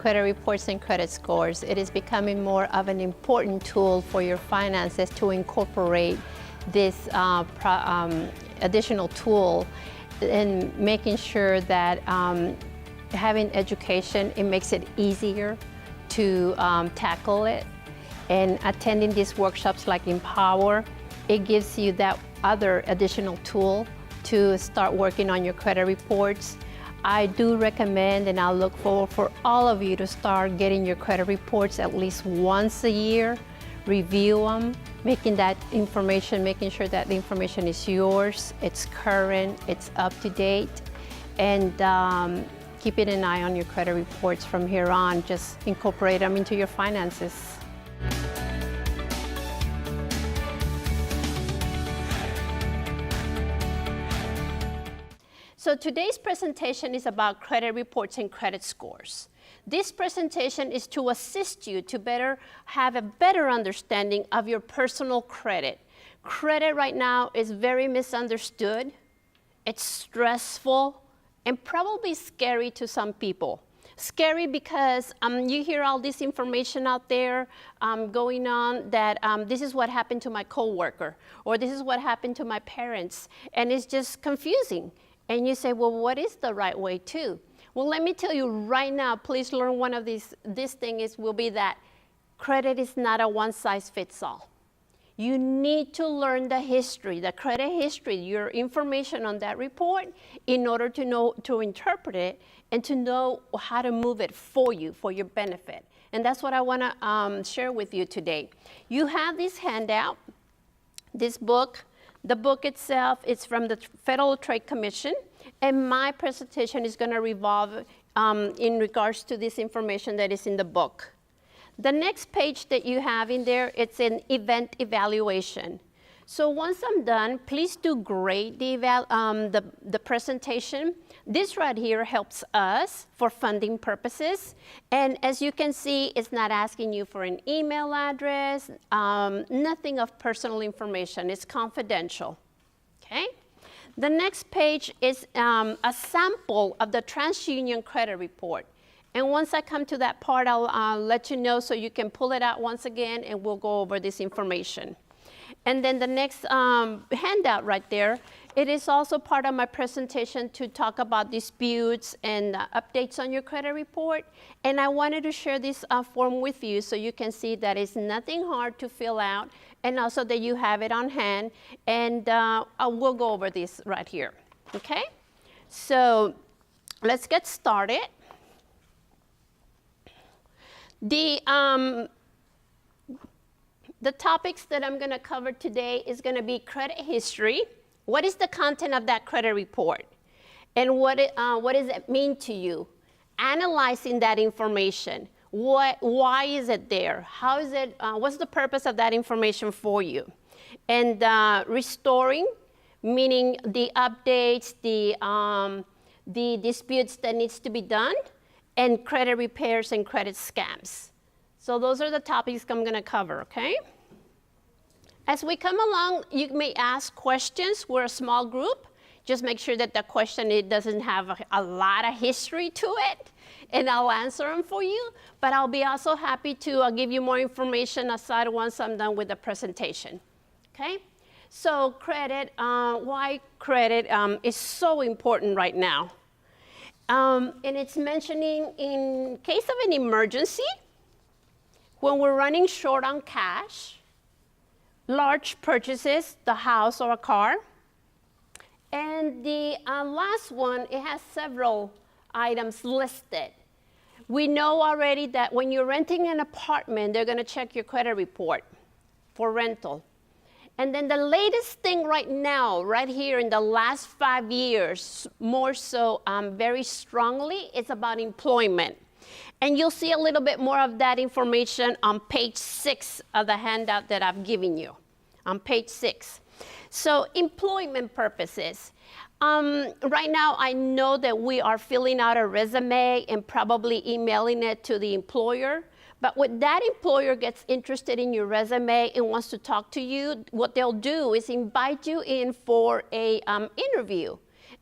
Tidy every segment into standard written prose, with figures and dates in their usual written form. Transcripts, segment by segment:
credit reports and credit scores. It is becoming more of an important tool for your finances to incorporate this additional tool in making sure that having education, it makes it easier to tackle it. And attending these workshops like Empower, it gives you that other additional tool to start working on your credit reports. I do recommend, and I'll look forward for all of you to start getting your credit reports at least once a year, review them, making sure that the information is yours, it's current, it's up to date, and keeping an eye on your credit reports from here on. Just incorporate them into your finances. So today's presentation is about credit reports and credit scores. This presentation is to assist you to have a better understanding of your personal credit. Credit right now is very misunderstood. It's stressful and probably scary to some people. Scary because you hear all this information out there going on that this is what happened to my coworker, or this is what happened to my parents, and it's just confusing. And you say, well, what is the right way to? Well, let me tell you right now, please learn one of these. This thing will be that credit is not a one-size-fits-all. You need to learn the history, the credit history, your information on that report in order to know, to interpret it and to know how to move it for you, for your benefit. And that's what I want to share with you today. You have this handout, this book. The book itself is from the Federal Trade Commission, and my presentation is going to revolve in regards to this information that is in the book. The next page that you have in there, it's an event evaluation. So once I'm done, please do grade the presentation. This right here helps us for funding purposes. And as you can see, it's not asking you for an email address, nothing of personal information. It's confidential, okay? The next page is a sample of the TransUnion credit report. And once I come to that part, I'll let you know so you can pull it out once again and we'll go over this information. And then the next handout right there, it is also part of my presentation to talk about disputes and updates on your credit report. And I wanted to share this form with you so you can see that it's nothing hard to fill out and also that you have it on hand. And we'll go over this right here, okay? So let's get started. The topics that I'm going to cover today is going to be credit history. What is the content of that credit report? And what does it mean to you? Analyzing that information. Why is it there? How is it, what's the purpose of that information for you? And restoring, meaning the updates, the disputes that needs to be done, and credit repairs and credit scams. So those are the topics I'm going to cover, okay? As we come along, you may ask questions. We're a small group. Just make sure that the question, it doesn't have a lot of history to it, and I'll answer them for you. But I'll be also happy to give you more information aside once I'm done with the presentation, okay? So credit, why credit is so important right now. And it's mentioning in case of an emergency, when we're running short on cash, large purchases, the house or a car. And the last one, it has several items listed. We know already that when you're renting an apartment, they're going to check your credit report for rental. And then the latest thing right now, right here in the last 5 years, more so very strongly, it's about employment. And you'll see a little bit more of that information on page 6 of the handout that I've given you, on page 6. So employment purposes. Right now, I know that we are filling out a resume and probably emailing it to the employer. But when that employer gets interested in your resume and wants to talk to you, what they'll do is invite you in for a interview.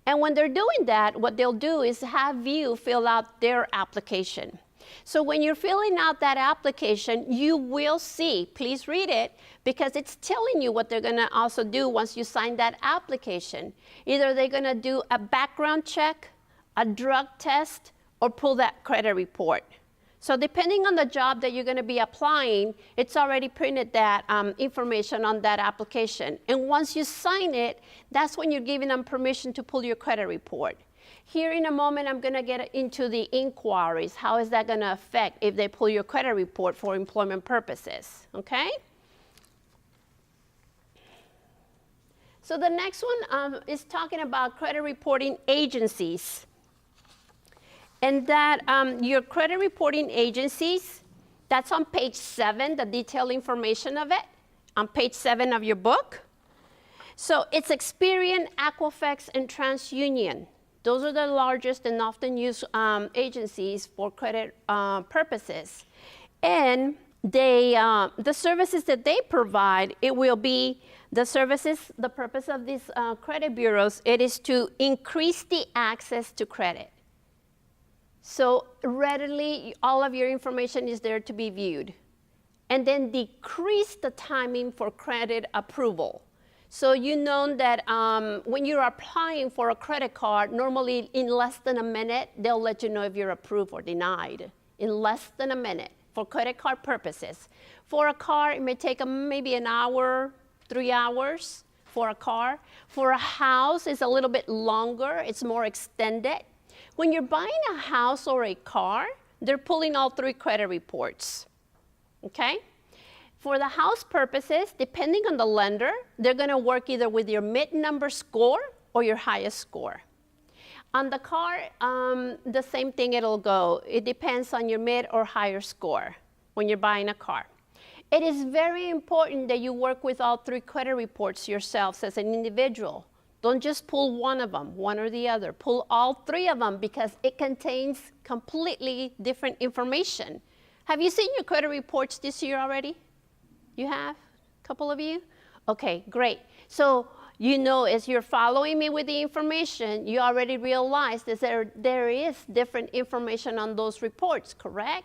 And when they're doing that, what they'll do is have you fill out their application. So when you're filling out that application, you will see, please read it, because it's telling you what they're going to also do once you sign that application. Either they're going to do a background check, a drug test, or pull that credit report. So depending on the job that you're going to be applying, it's already printed that information on that application. And once you sign it, that's when you're giving them permission to pull your credit report. Here in a moment, I'm going to get into the inquiries. How is that going to affect if they pull your credit report for employment purposes, okay? So the next one is talking about credit reporting agencies. And that your credit reporting agencies, that's on page 7, the detailed information of it, on page 7 of your book. So it's Experian, Equifax, and TransUnion. Those are the largest and often used agencies for credit purposes. And they, the services that they provide, it will be the services, the purpose of these credit bureaus, it is to increase the access to credit. So readily, all of your information is there to be viewed. And then decrease the timing for credit approval. So you know that when you're applying for a credit card, normally in less than a minute, they'll let you know if you're approved or denied. In less than a minute for credit card purposes. For a car, it may take maybe an hour, 3 hours for a car. For a house, it's a little bit longer. It's more extended. When you're buying a house or a car, they're pulling all 3 credit reports, okay? For the house purposes, depending on the lender, they're going to work either with your mid-number score or your highest score. On the car, the same thing it'll go. It depends on your mid or higher score when you're buying a car. It is very important that you work with all 3 credit reports yourselves as an individual. Don't just pull one of them, one or the other. Pull all 3 of them because it contains completely different information. Have you seen your credit reports this year already? You have? A couple of you? Okay, great. So you know, as you're following me with the information, you already realize that there is different information on those reports, correct?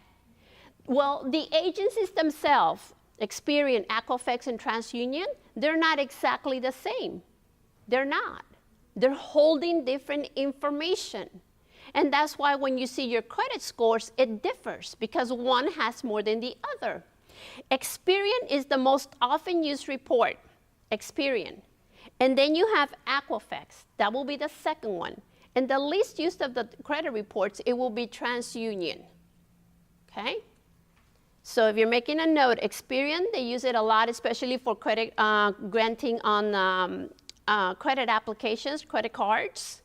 Well, the agencies themselves, Experian, Equifax, and TransUnion, they're not exactly the same. They're not. They're holding different information. And that's why when you see your credit scores, it differs because one has more than the other. Experian is the most often used report, Experian. And then you have Equifax. That will be the second one. And the least used of the credit reports, it will be TransUnion. Okay? So if you're making a note, Experian, they use it a lot, especially for credit granting on credit applications, credit cards.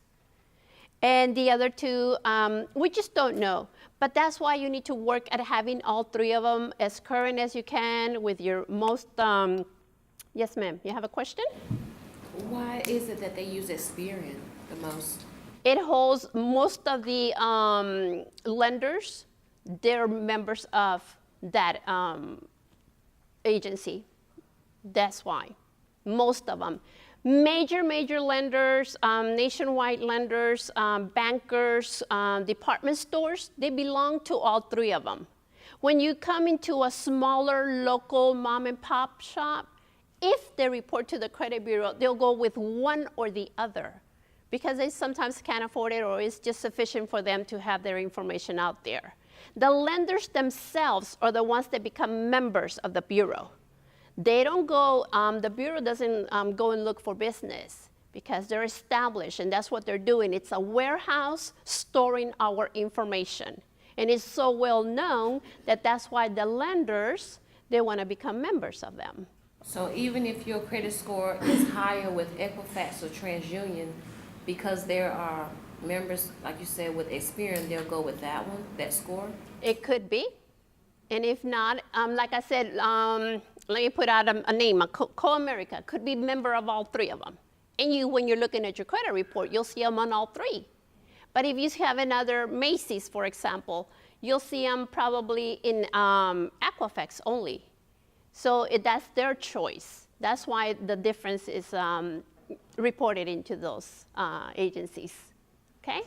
And the other 2, we just don't know. But that's why you need to work at having all 3 of them as current as you can with your most, yes ma'am, you have a question? Why is it that they use Experian the most? It holds most of the lenders, they're members of that agency. That's why, most of them. Major lenders, nationwide lenders, bankers, department stores, they belong to all 3 of them. When you come into a smaller local mom and pop shop, if they report to the credit bureau, they'll go with one or the other because they sometimes can't afford it or it's just sufficient for them to have their information out there. The lenders themselves are the ones that become members of the bureau. They don't go, the bureau doesn't go and look for business because they're established and that's what they're doing. It's a warehouse storing our information. And it's so well known that that's why the lenders, they want to become members of them. So even if your credit score is higher with Equifax or TransUnion, because there are members, like you said, with Experian, they'll go with that one, that score? It could be. And if not, like I said, let me put out a name, Comerica could be a member of all 3 of them. And when you're looking at your credit report, you'll see them on all 3. But if you have another Macy's, for example, you'll see them probably in Equifax only. So that's their choice. That's why the difference is reported into those agencies, okay?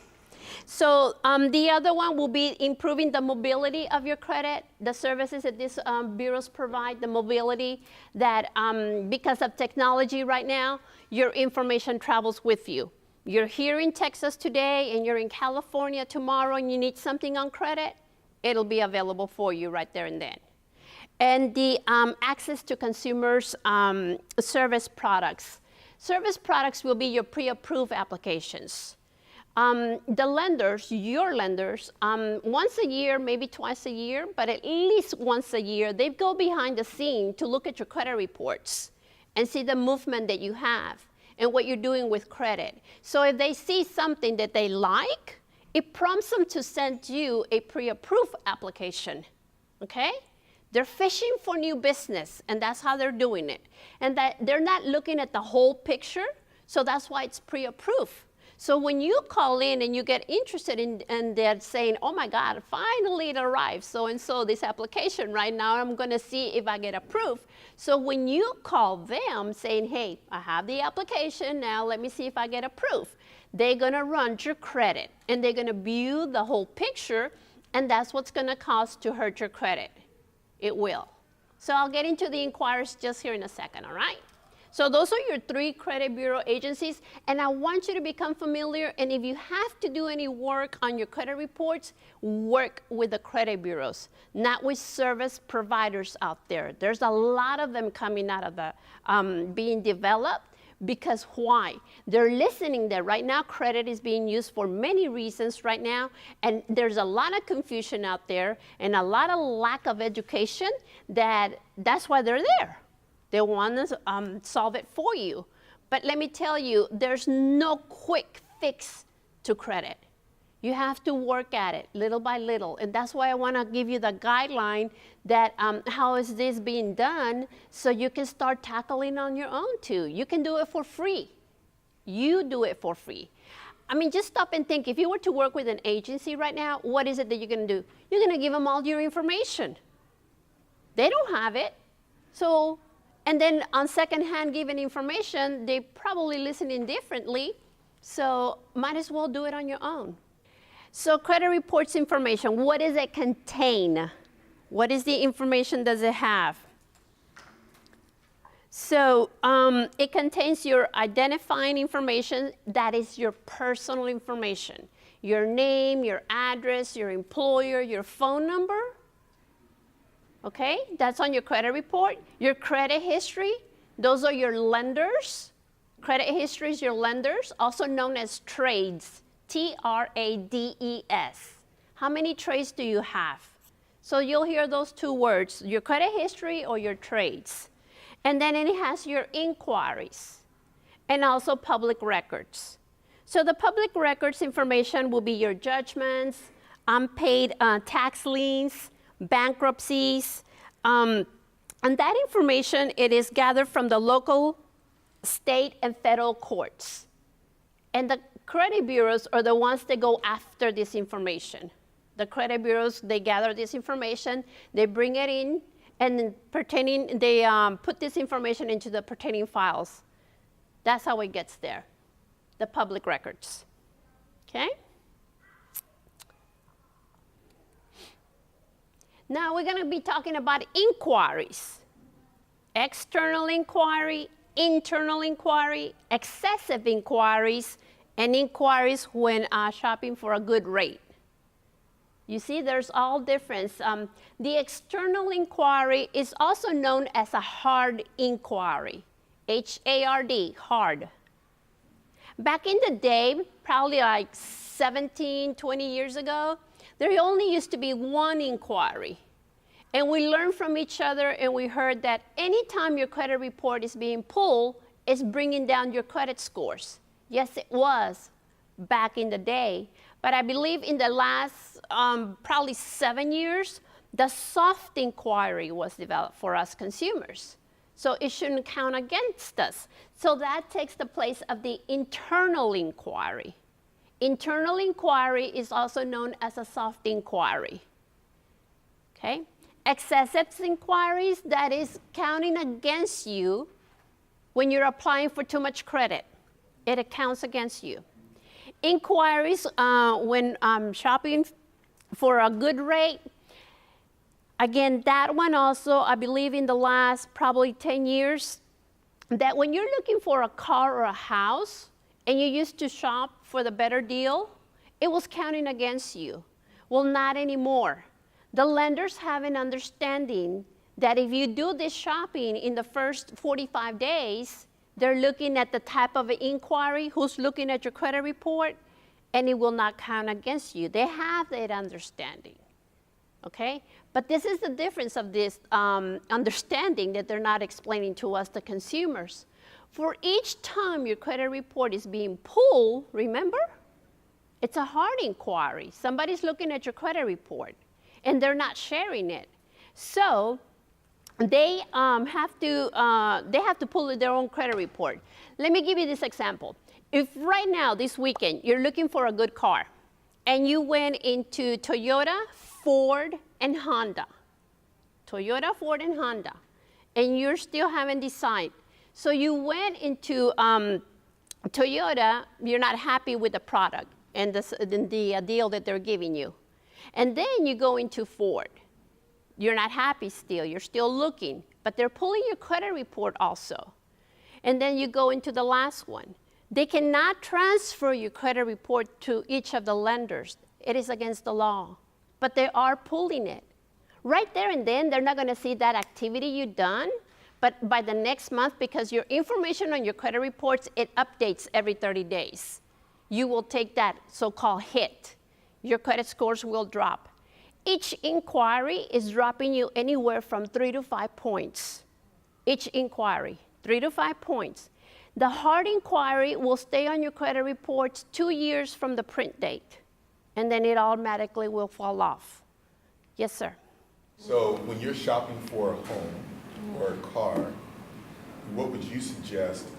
So the other one will be improving the mobility of your credit, the services that these bureaus provide, the mobility that because of technology right now, your information travels with you. You're here in Texas today and you're in California tomorrow and you need something on credit, it'll be available for you right there and then. And the access to consumers' service products. Service products will be your pre-approved applications. The lenders, your lenders, once a year, maybe twice a year, but at least once a year, they go behind the scene to look at your credit reports and see the movement that you have and what you're doing with credit. So if they see something that they like, it prompts them to send you a pre-approved application, okay? They're fishing for new business, and that's how they're doing it. And that they're not looking at the whole picture, so that's why it's pre-approved. So when you call in and you get interested in, and they're saying, oh my God, finally it arrived, so-and-so, this application right now, I'm gonna see if I get approved. So when you call them saying, hey, I have the application, now let me see if I get approved, they're gonna run your credit, and they're gonna view the whole picture, and that's what's gonna cause to hurt your credit. It will. So I'll get into the inquiries just here in a second, all right? So those are your 3 credit bureau agencies, and I want you to become familiar, and if you have to do any work on your credit reports, work with the credit bureaus, not with service providers out there. There's a lot of them coming out of the, being developed, because why? They're listening that right now credit is being used for many reasons right now, and there's a lot of confusion out there and a lot of lack of education that's why they're there. They want to solve it for you. But let me tell you, there's no quick fix to credit. You have to work at it little by little. And that's why I want to give you the guideline that how is this being done so you can start tackling on your own too. You can do it for free. You do it for free. I mean, just stop and think. If you were to work with an agency right now, what is it that you're going to do? You're going to give them all your information. They don't have it. So, and then on secondhand given information, they probably listen indifferently. So might as well do it on your own. So credit reports information, what does it contain? What is the information does it have? So it contains your identifying information, that is your personal information. Your name, your address, your employer, your phone number. Okay, that's on your credit report. Your credit history, those are your lenders. Credit history is your lenders, also known as trades. T-R-A-D-E-S. How many trades do you have? So you'll hear those 2 words, your credit history or your trades. And then it has your inquiries and also public records. So the public records information will be your judgments, unpaid tax liens, bankruptcies, and that information, it is gathered from the local, state, and federal courts. And the credit bureaus are the ones that go after this information. The credit bureaus, they gather this information, they bring it in, and then they put this information into the pertaining files. That's how it gets there, the public records, okay? Now we're gonna be talking about inquiries. External inquiry, internal inquiry, excessive inquiries, and inquiries when shopping for a good rate. You see, there's all difference. The external inquiry is also known as a hard inquiry, H-A-R-D, hard. Back in the day, probably like 17, 20 years ago, there only used to be one inquiry. And we learned from each other, and we heard that anytime your credit report is being pulled, it's bringing down your credit scores. Yes, it was back in the day. But I believe in the last probably 7 years, the soft inquiry was developed for us consumers. So it shouldn't count against us. So that takes the place of the internal inquiry. Internal inquiry is also known as a soft inquiry. Okay? Excessive inquiries, that is counting against you when you're applying for too much credit. It counts against you. Inquiries when shopping for a good rate. Again, that one also, I believe in the last probably 10 years, that when you're looking for a car or a house and you used to shop for the better deal, it was counting against you. Well, not anymore. The lenders have an understanding that if you do this shopping in the first 45 days, they're looking at the type of inquiry, who's looking at your credit report, and it will not count against you. They have that understanding, okay? But this is the difference of this understanding that they're not explaining to us, the consumers. For each time your credit report is being pulled, remember? It's a hard inquiry. Somebody's looking at your credit report, and they're not sharing it. So they have to pull their own credit report. Let me give you this example. If right now, this weekend, you're looking for a good car, and you went into Toyota, Ford, and Honda. Toyota, Ford, and Honda. And you're still haven't decided. So you went into Toyota, you're not happy with the product and the deal that they're giving you. And then you go into Ford. You're not happy still, you're still looking, but they're pulling your credit report also. And then you go into the last one. They cannot transfer your credit report to each of the lenders. It is against the law, but they are pulling it. Right there and then, they're not gonna see that activity you've done, but by the next month, because your information on your credit reports, it updates every 30 days. You will take that so-called hit. Your credit scores will drop. Each inquiry is dropping you anywhere from 3 to 5 points. Each inquiry, 3 to 5 points. The hard inquiry will stay on your credit reports 2 years from the print date, and then it automatically will fall off. Yes, sir. So when you're shopping for a home or a car, what would you suggest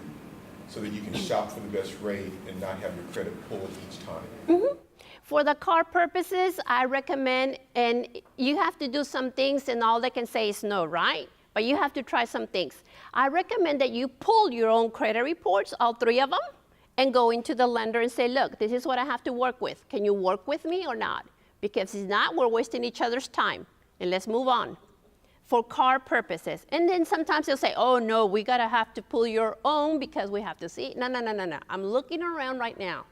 so that you can shop for the best rate and not have your credit pulled each time? Mm-hmm. For the car purposes, I recommend, and you have to do some things and all they can say is no, right? But you have to try some things. I recommend that you pull your own credit reports, all 3 of them, and go into the lender and say, look, this is what I have to work with. Can you work with me or not? Because if not, we're wasting each other's time, and let's move on. For car purposes. And then sometimes they'll say, oh no, we gotta have to pull your own because we have to see. No. I'm looking around right now.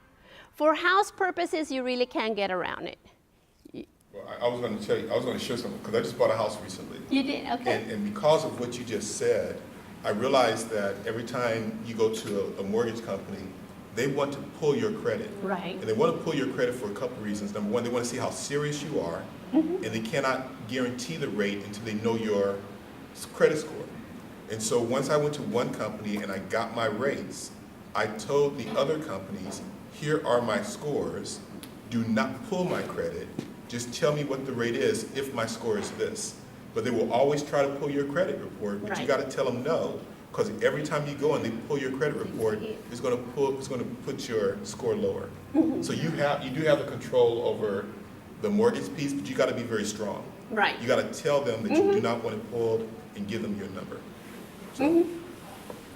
For house purposes, you really can't get around it. Well, I was going to tell you, I was going to share something because I just bought a house recently. You did? Okay. And because of what you just said, I realized that every time you go to a mortgage company, they want to pull your credit. Right. And they want to pull your credit for a couple of reasons. Number one, they want to see how serious you are, and they cannot guarantee the rate until they know your credit score. And so once I went to one company and I got my rates, I told the other companies, here are my scores, do not pull my credit, just tell me what the rate is if my score is this. But they will always try to pull your credit report, but you got to tell them no, because every time you go and they pull your credit report, it's going to put your score lower. So you do have the control over the mortgage piece, but you got to be very strong. Right. You got to tell them that you do not want it pulled and give them your number. So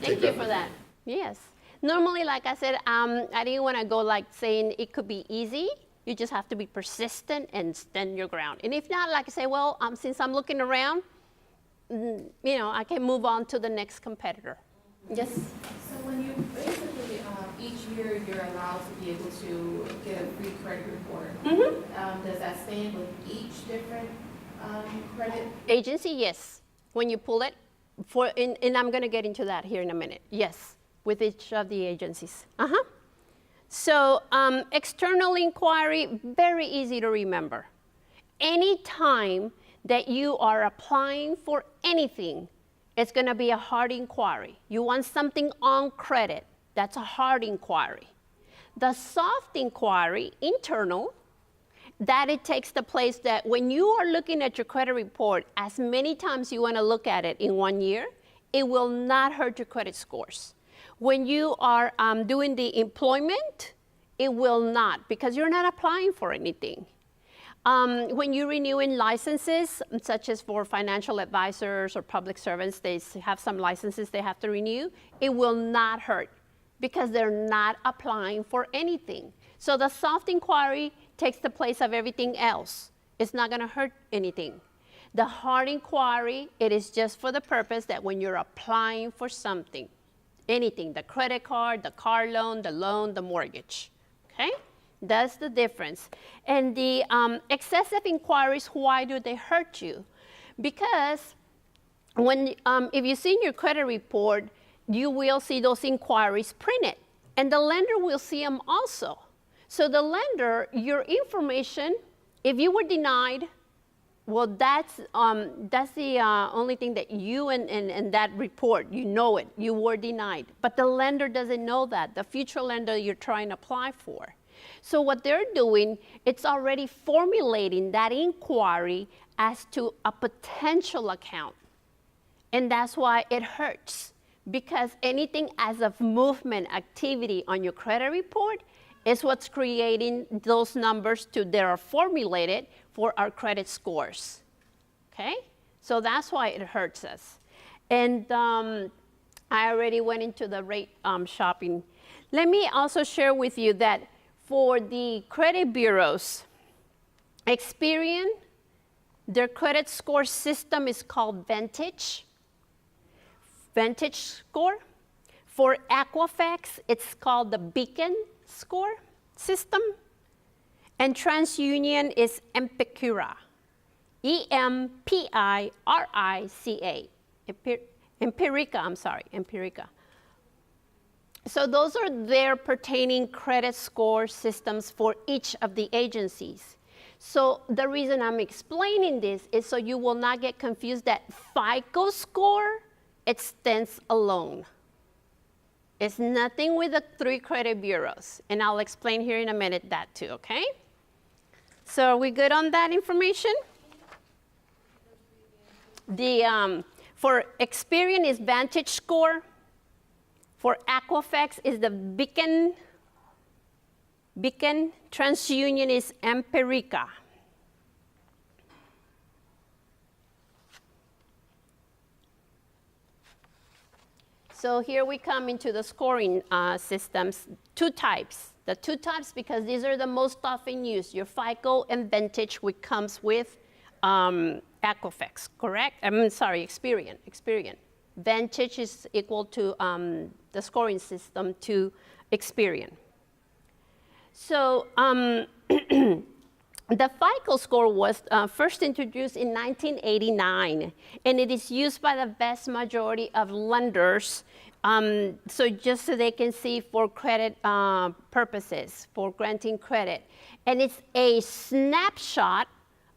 Thank you for that. Yes. Normally, like I said, I didn't want to go like saying it could be easy. You just have to be persistent and stand your ground. And if not, like I say, well, since I'm looking around, I can move on to the next competitor. Yes? So when you basically, each year you're allowed to be able to get a free credit report. Does that stand with each different credit? Agency, yes. When you pull it, and I'm going to get into that here in a minute. Yes, with each of the agencies. So external inquiry, very easy to remember. Anytime that you are applying for anything, it's going to be a hard inquiry. You want something on credit, that's a hard inquiry. The soft inquiry, internal, that it takes the place that when you are looking at your credit report, as many times you want to look at it in 1 year, it will not hurt your credit scores. When you are doing the employment, it will not, because you're not applying for anything. When you're renewing licenses, such as for financial advisors or public servants, they have some licenses they have to renew, it will not hurt because they're not applying for anything. So the soft inquiry takes the place of everything else. It's not going to hurt anything. The hard inquiry, it is just for the purpose that when you're applying for something, anything, the credit card, the car loan, the mortgage, okay? That's the difference. And the excessive inquiries, why do they hurt you? Because when, if you see in your credit report, you will see those inquiries printed, and the lender will see them also. So the lender, your information, if you were denied, well, that's the only thing that you and that report, you know it, you were denied. But the lender doesn't know that, the future lender you're trying to apply for. So what they're doing, it's already formulating that inquiry as to a potential account. And that's why it hurts, because anything as of movement activity on your credit report is what's creating those numbers that are formulated for our credit scores, okay? So that's why it hurts us. And I already went into the rate shopping. Let me also share with you that for the credit bureaus, Experian, their credit score system is called Vantage score. For Equifax, it's called the Beacon score system. And TransUnion is Empirica, Empirica, Empirica. So those are their pertaining credit score systems for each of the agencies. So the reason I'm explaining this is so you will not get confused that FICO score, it stands alone. It's nothing with the 3 credit bureaus. And I'll explain here in a minute that too, okay? So are we good on that information? The, for Experian is Vantage score. For Equifax is the Beacon. TransUnion is Empirica. So here we come into the scoring systems, 2 types. The 2 types, because these are the most often used, your FICO and Vantage, which comes with Equifax, correct? Experian. Vantage is equal to the scoring system to Experian. So the FICO score was first introduced in 1989, and it is used by the vast majority of lenders, so just so they can see for credit purposes, for granting credit. And it's a snapshot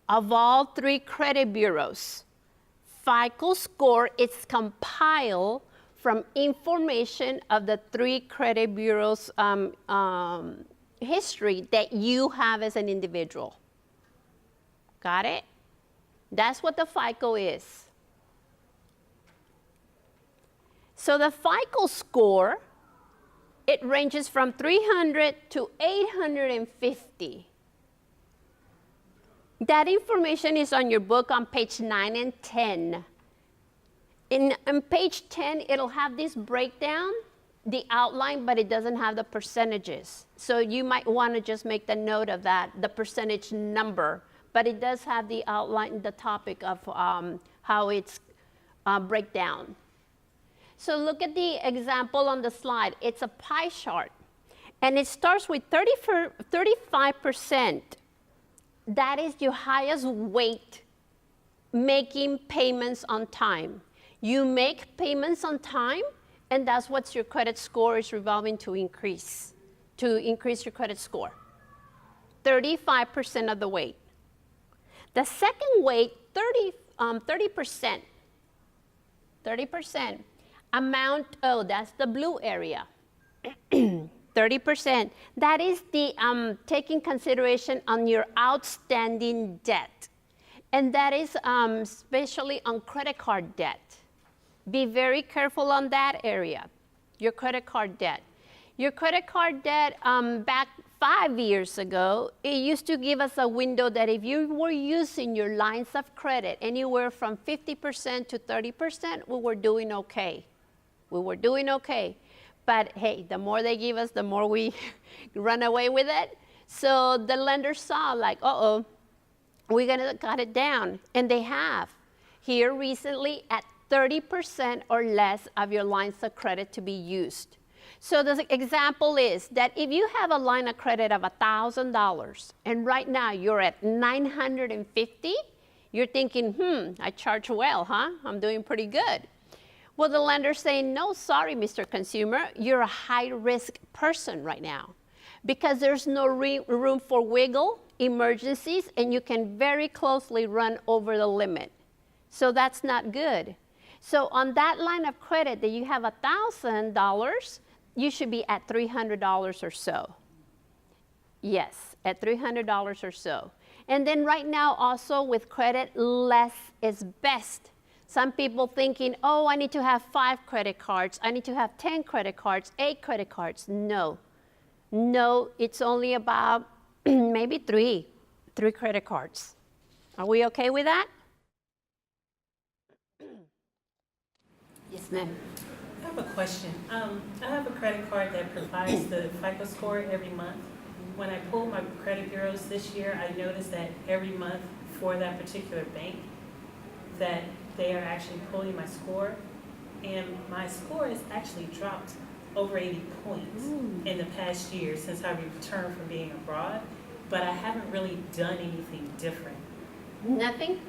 of all 3 credit bureaus. FICO score is compiled from information of the 3 credit bureaus' history that you have as an individual. Got it? That's what the FICO is. So the FICO score, it ranges from 300 to 850. That information is on your book on page 9 and 10. On page 10, it'll have this breakdown, the outline, but it doesn't have the percentages. So you might want to just make the note of that, the percentage number, but it does have the outline, the topic of how it's breakdown. So look at the example on the slide. It's a pie chart, and it starts with 35%. That is your highest weight, making payments on time. You make payments on time, and that's what your credit score is revolving to increase your credit score. 35% of the weight. The second weight, 30%. 30%. Amount owed, that's the blue area. 30%. That is the taking consideration on your outstanding debt. And that is especially on credit card debt. Be very careful on that area, your credit card debt. Your credit card debt, back 5 years ago, it used to give us a window that if you were using your lines of credit anywhere from 50% to 30%, we were doing okay. We were doing okay. But hey, the more they give us, the more we run away with it. So the lender saw like, uh-oh, we're gonna cut it down, and they have. Here recently at 30% or less of your lines of credit to be used. So the example is that if you have a line of credit of $1,000 and right now you're at $950, you're thinking, I charge well, huh? I'm doing pretty good. Well, the lender's saying, no, sorry, Mr. Consumer, you're a high-risk person right now because there's no room for wiggle, emergencies, and you can very closely run over the limit. So that's not good. So on that line of credit that you have $1,000, you should be at $300 or so. Yes, at $300 or so. And then right now also with credit, less is best. Some people thinking, oh, I need to have 5 credit cards. I need to have 10 credit cards, 8 credit cards. No, it's only about maybe 3 credit cards. Are we okay with that? Yes, ma'am. I have a question. I have a credit card that provides the FICO score every month. When I pulled my credit bureaus this year, I noticed that every month for that particular bank, that they are actually pulling my score. And my score has actually dropped over 80 points in the past year since I returned from being abroad. But I haven't really done anything different. Nothing?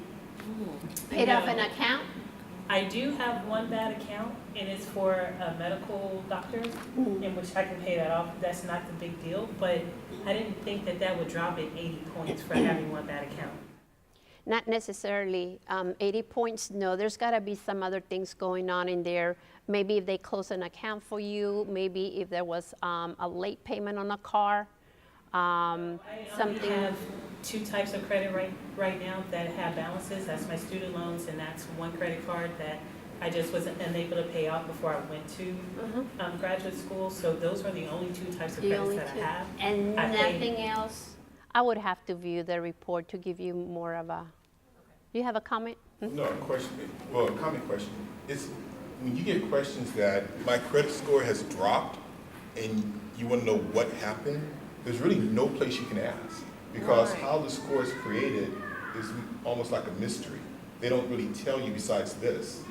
Paid off an account? I do have one bad account, and it's for a medical doctor, in which I can pay that off. That's not the big deal, but I didn't think that that would drop it 80 points for having one bad account. Not necessarily 80 points, no. There's got to be some other things going on in there. Maybe if they close an account for you, maybe if there was a late payment on a car, something. I have 2 types of credit right now that have balances. That's my student loans, and that's one credit card that I just wasn't unable to pay off before I went to graduate school. So those are the only 2 types of credits that I have. And nothing else? I would have to view the report to give you more of a, you have a comment? No, a question, well, a comment question. It's when you get questions that my credit score has dropped and you want to know what happened, there's really no place you can ask because how the score is created is almost like a mystery. They don't really tell you besides this.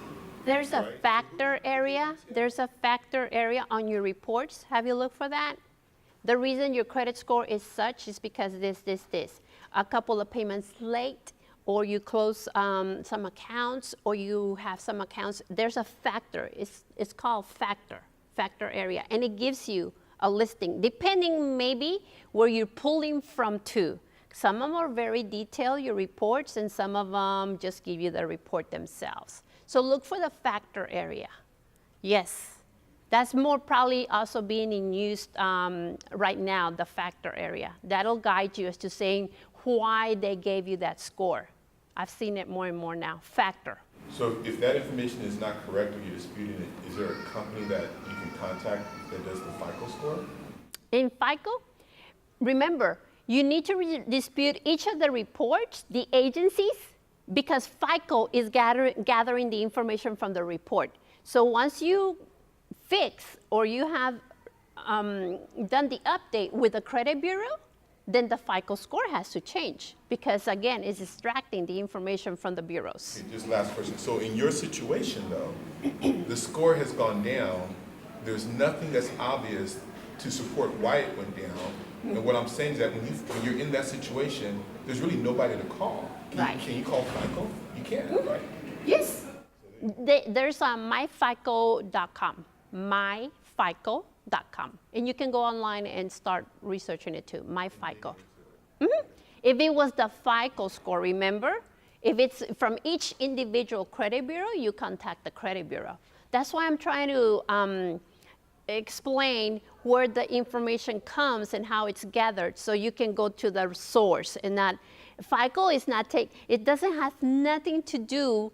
There's a factor area. There's a factor area on your reports. Have you looked for that? The reason your credit score is such is because this. A couple of payments late, or you close some accounts, or you have some accounts. There's a factor. It's called factor area, and it gives you a listing, depending maybe where you're pulling from to. Some of them are very detailed, your reports, and some of them just give you the report themselves. So look for the factor area. Yes. That's more probably also being in use right now, the factor area. That'll guide you as to saying why they gave you that score. I've seen it more and more now, factor. So if that information is not correct or you're disputing it, is there a company that you can contact that does the FICO score? In FICO, remember, you need to dispute each of the reports, the agencies, because FICO is gathering the information from the report. So once you fix or you have done the update with the credit bureau, then the FICO score has to change because again, it's extracting the information from the bureaus. Okay, just last question. So in your situation though, the score has gone down. There's nothing that's obvious to support why it went down. And what I'm saying is that when you're in that situation, there's really nobody to call. Can you call FICO? You can, right? Yes. There's myfico.com. myfico.com. And you can go online and start researching it too, myfico. If it was the FICO score, remember? If it's from each individual credit bureau, you contact the credit bureau. That's why I'm trying to explain where the information comes and how it's gathered so you can go to the source and not, FICO is not it doesn't have nothing to do.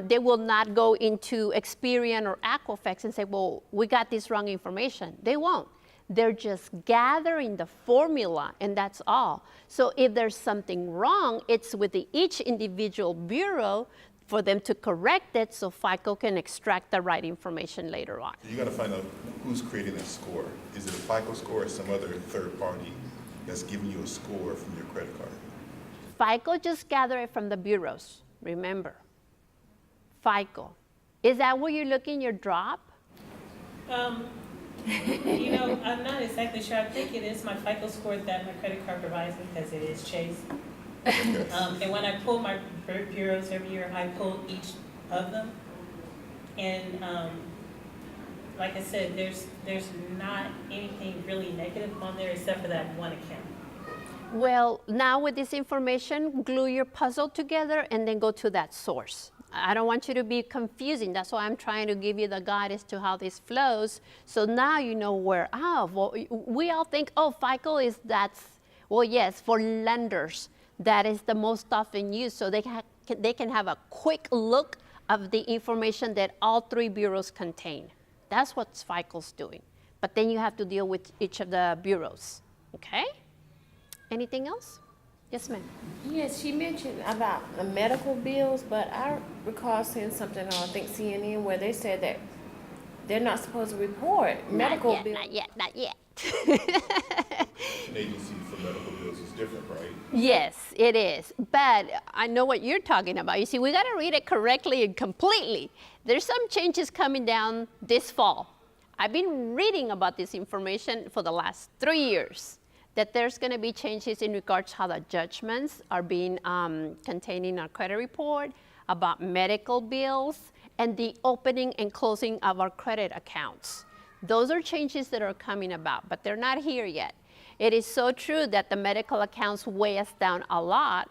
They will not go into Experian or Equifax and say, well, we got this wrong information. They won't. They're just gathering the formula, and that's all. So if there's something wrong, it's with each individual bureau for them to correct it so FICO can extract the right information later on. You gotta find out who's creating that score. Is it a FICO score or some other third party that's giving you a score from your credit card? FICO just gather it from the bureaus, remember. FICO. Is that where you're looking your drop? You know, I'm not exactly sure. I think it is my FICO score that my credit card provides me because it is Chase. Okay. And when I pull my bureaus every year, I pull each of them. And like I said, there's not anything really negative on there except for that one account. Well, now with this information, glue your puzzle together and then go to that source. I don't want you to be confusing. That's why I'm trying to give you the guide as to how this flows. So now you know where, well, we all think, oh, FICO is well, yes, for lenders, that is the most often used. So they can have a quick look of the information that all three bureaus contain. That's what FICO's doing. But then you have to deal with each of the bureaus, okay? Anything else? Yes, ma'am. Yes, she mentioned about the medical bills, but I recall seeing something on, I think, CNN, where they said that they're not supposed to report medical bills. Not yet. An agency for medical bills is different, right? Yes, it is. But I know what you're talking about. You see, we got to read it correctly and completely. There's some changes coming down this fall. I've been reading about this information for the last 3 years, that there's going to be changes in regards to how the judgments are being contained in our credit report, about medical bills, and the opening and closing of our credit accounts. Those are changes that are coming about, but they're not here yet. It is so true that the medical accounts weigh us down a lot,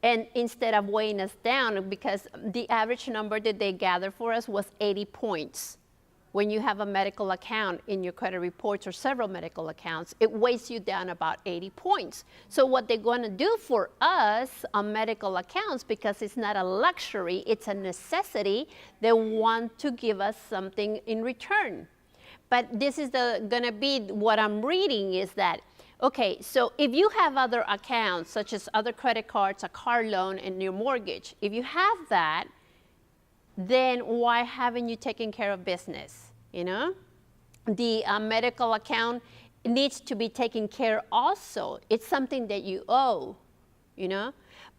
and instead of weighing us down, because the average number that they gathered for us was 80 points. When you have a medical account in your credit reports or several medical accounts, it weighs you down about 80 points. So what they're going to do for us on medical accounts, because it's not a luxury, it's a necessity, they want to give us something in return. But this is going to be what I'm reading is that, okay, so if you have other accounts, such as other credit cards, a car loan, and your mortgage, if you have that, then why haven't you taken care of business, you know? The medical account needs to be taken care also. It's something that you owe, you know?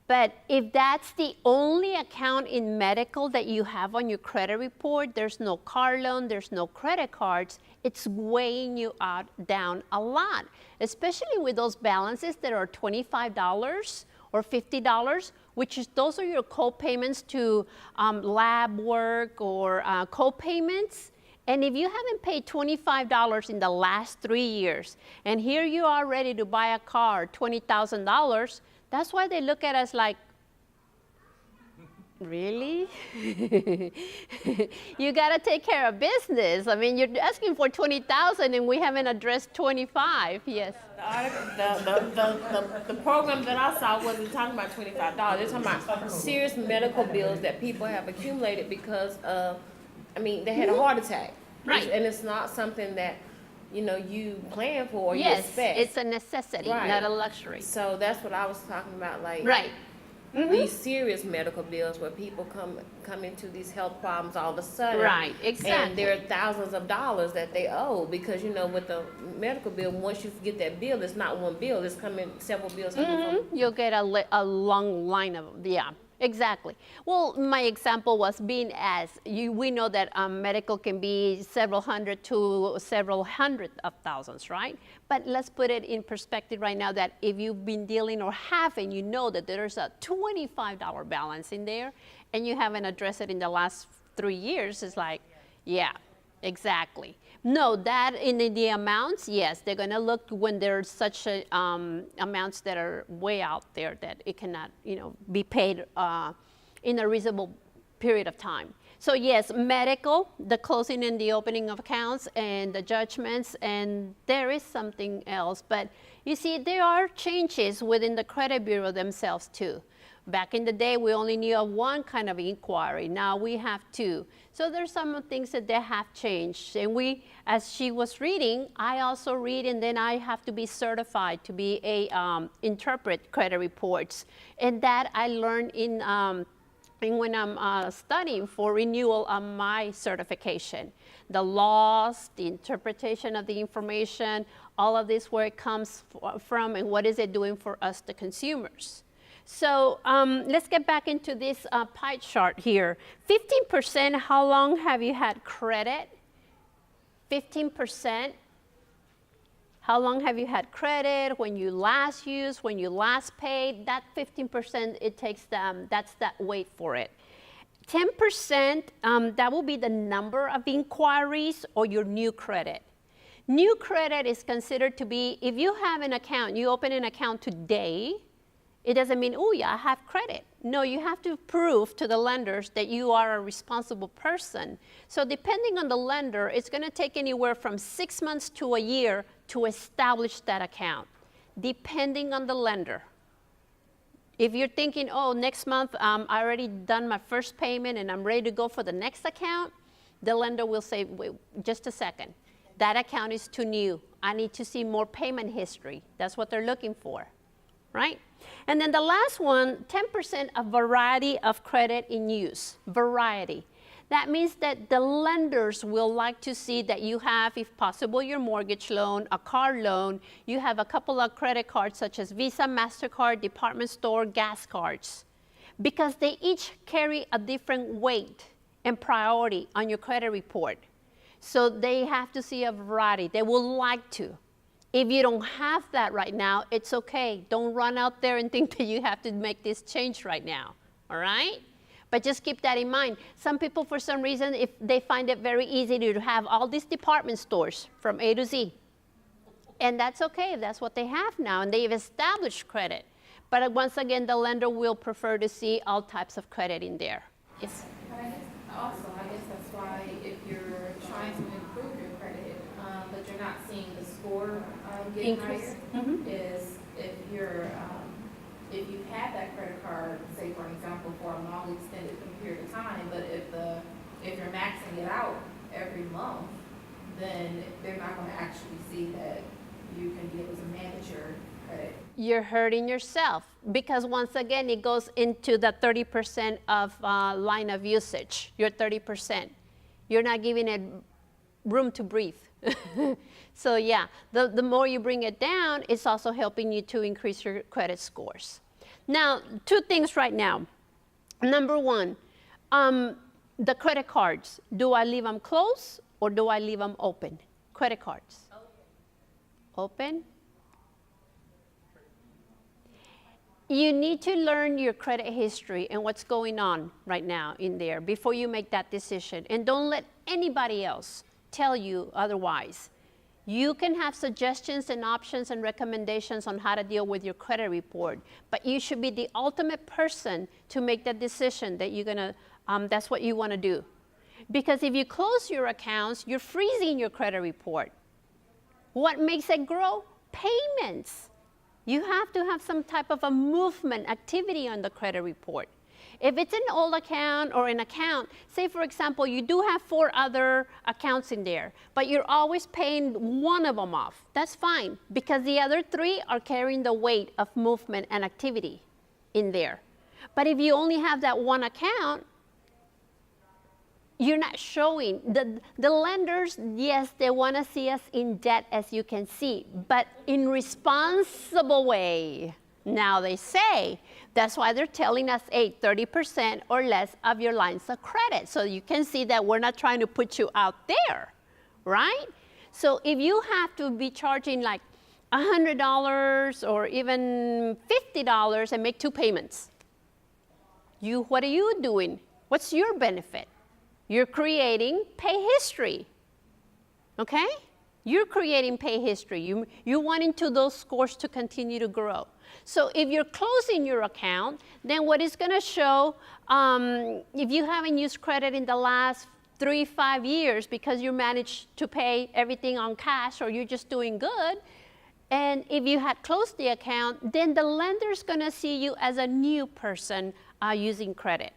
But if that's the only account in medical that you have on your credit report, there's no car loan, there's no credit cards, it's weighing you out down a lot, especially with those balances that are $25 or $50, which is those are your co-payments to lab work or co-payments. And if you haven't paid $25 in the last 3 years, and here you are ready to buy a car, $20,000, that's why they look at us like, really? You gotta take care of business. I mean, you're asking for $20,000 and we haven't addressed 25, yes. The program that I saw wasn't talking about $25. They're talking about serious medical bills that people have accumulated because of, they had a heart attack. Right. And it's not something that, you plan for or you Yes, expect. it's a necessity, Right. not a luxury. So that's what I was talking about, like. Right. These serious medical bills where people come into these health problems all of a sudden. Right, exactly. And there are thousands of dollars that they owe because, with the medical bill, once you get that bill, it's not one bill, it's several bills coming from. You'll get a long line of, yeah, exactly. Well, my example was being we know that medical can be several hundred to several hundred of thousands, right? But let's put it in perspective right now that if you've been dealing or have and you know that there's a $25 balance in there and you haven't addressed it in the last 3 years, it's like, yeah, exactly. No, that in the amounts, yes, they're gonna look when there's such amounts that are way out there that it cannot, be paid in a reasonable period of time. So yes, medical, the closing and the opening of accounts and the judgments, and there is something else. But you see, there are changes within the credit bureau themselves too. Back in the day, we only knew of one kind of inquiry. Now we have two. So there's some things that they have changed. And as she was reading, I also read, and then I have to be certified to be a interpret credit reports. And that I learned in and when I'm studying for renewal of my certification. The laws, the interpretation of the information, all of this, where it comes from and what is it doing for us, the consumers. So let's get back into this pie chart here. 15%, how long have you had credit? 15%. How long have you had credit? When you last used, when you last paid, that 15%, it takes that's that weight for it. 10%, that will be the number of inquiries or your new credit. New credit is considered to be, if you have an account, you open an account today, it doesn't mean, oh yeah, I have credit. No, you have to prove to the lenders that you are a responsible person. So depending on the lender, it's gonna take anywhere from 6 months to a year to establish that account, depending on the lender. If you're thinking, oh, next month I already done my first payment and I'm ready to go for the next account, the lender will say, wait, just a second. That account is too new. I need to see more payment history. That's what they're looking for, right? And then the last one, 10% of variety of credit in use, variety. That means that the lenders will like to see that you have, if possible, your mortgage loan, a car loan, you have a couple of credit cards such as Visa, MasterCard, department store, gas cards, because they each carry a different weight and priority on your credit report. So they have to see a variety. They will like to. If you don't have that right now, it's okay. Don't run out there and think that you have to make this change right now, all right? But just keep that in mind. Some people, for some reason, if they find it very easy to have all these department stores from A to Z. And that's okay if that's what they have now, and they've established credit. But once again, the lender will prefer to see all types of credit in there. Yes? But I guess that's why if you're trying to improve your credit, but you're not seeing the score getting Increase. higher, is if you've had that credit card, say for example, for a long extended period of time, but if you're maxing it out every month, then they're not going to actually see that you can be able to manage your credit. You're hurting yourself, because once again, it goes into the 30% of line of usage, your 30%. You're not giving it room to breathe. So yeah, the more you bring it down, it's also helping you to increase your credit scores. Now, two things right now. Number one, the credit cards. Do I leave them closed or do I leave them open? Credit cards. Open. You need to learn your credit history and what's going on right now in there before you make that decision. And don't let anybody else tell you otherwise. You can have suggestions and options and recommendations on how to deal with your credit report, but you should be the ultimate person to make that decision that you're gonna, that's what you wanna do. Because if you close your accounts, you're freezing your credit report. What makes it grow? Payments. You have to have some type of a movement activity on the credit report. If it's an old account or an account, say for example, you do have 4 other accounts in there, but you're always paying one of them off, that's fine, because the other 3 are carrying the weight of movement and activity in there. But if you only have that one account, you're not showing. The lenders, yes, they want to see us in debt, as you can see, but in responsible way. Now they say, that's why they're telling us 30% or less of your lines of credit. So you can see that we're not trying to put you out there, right? So if you have to be charging like $100 or even $50 and make 2 payments, what are you doing? What's your benefit? You're creating pay history, okay? You're creating pay history. You want those scores to continue to grow. So if you're closing your account, then what is gonna show, if you haven't used credit in the last 3-5 years because you managed to pay everything on cash or you're just doing good, and if you had closed the account, then the lender's gonna see you as a new person using credit.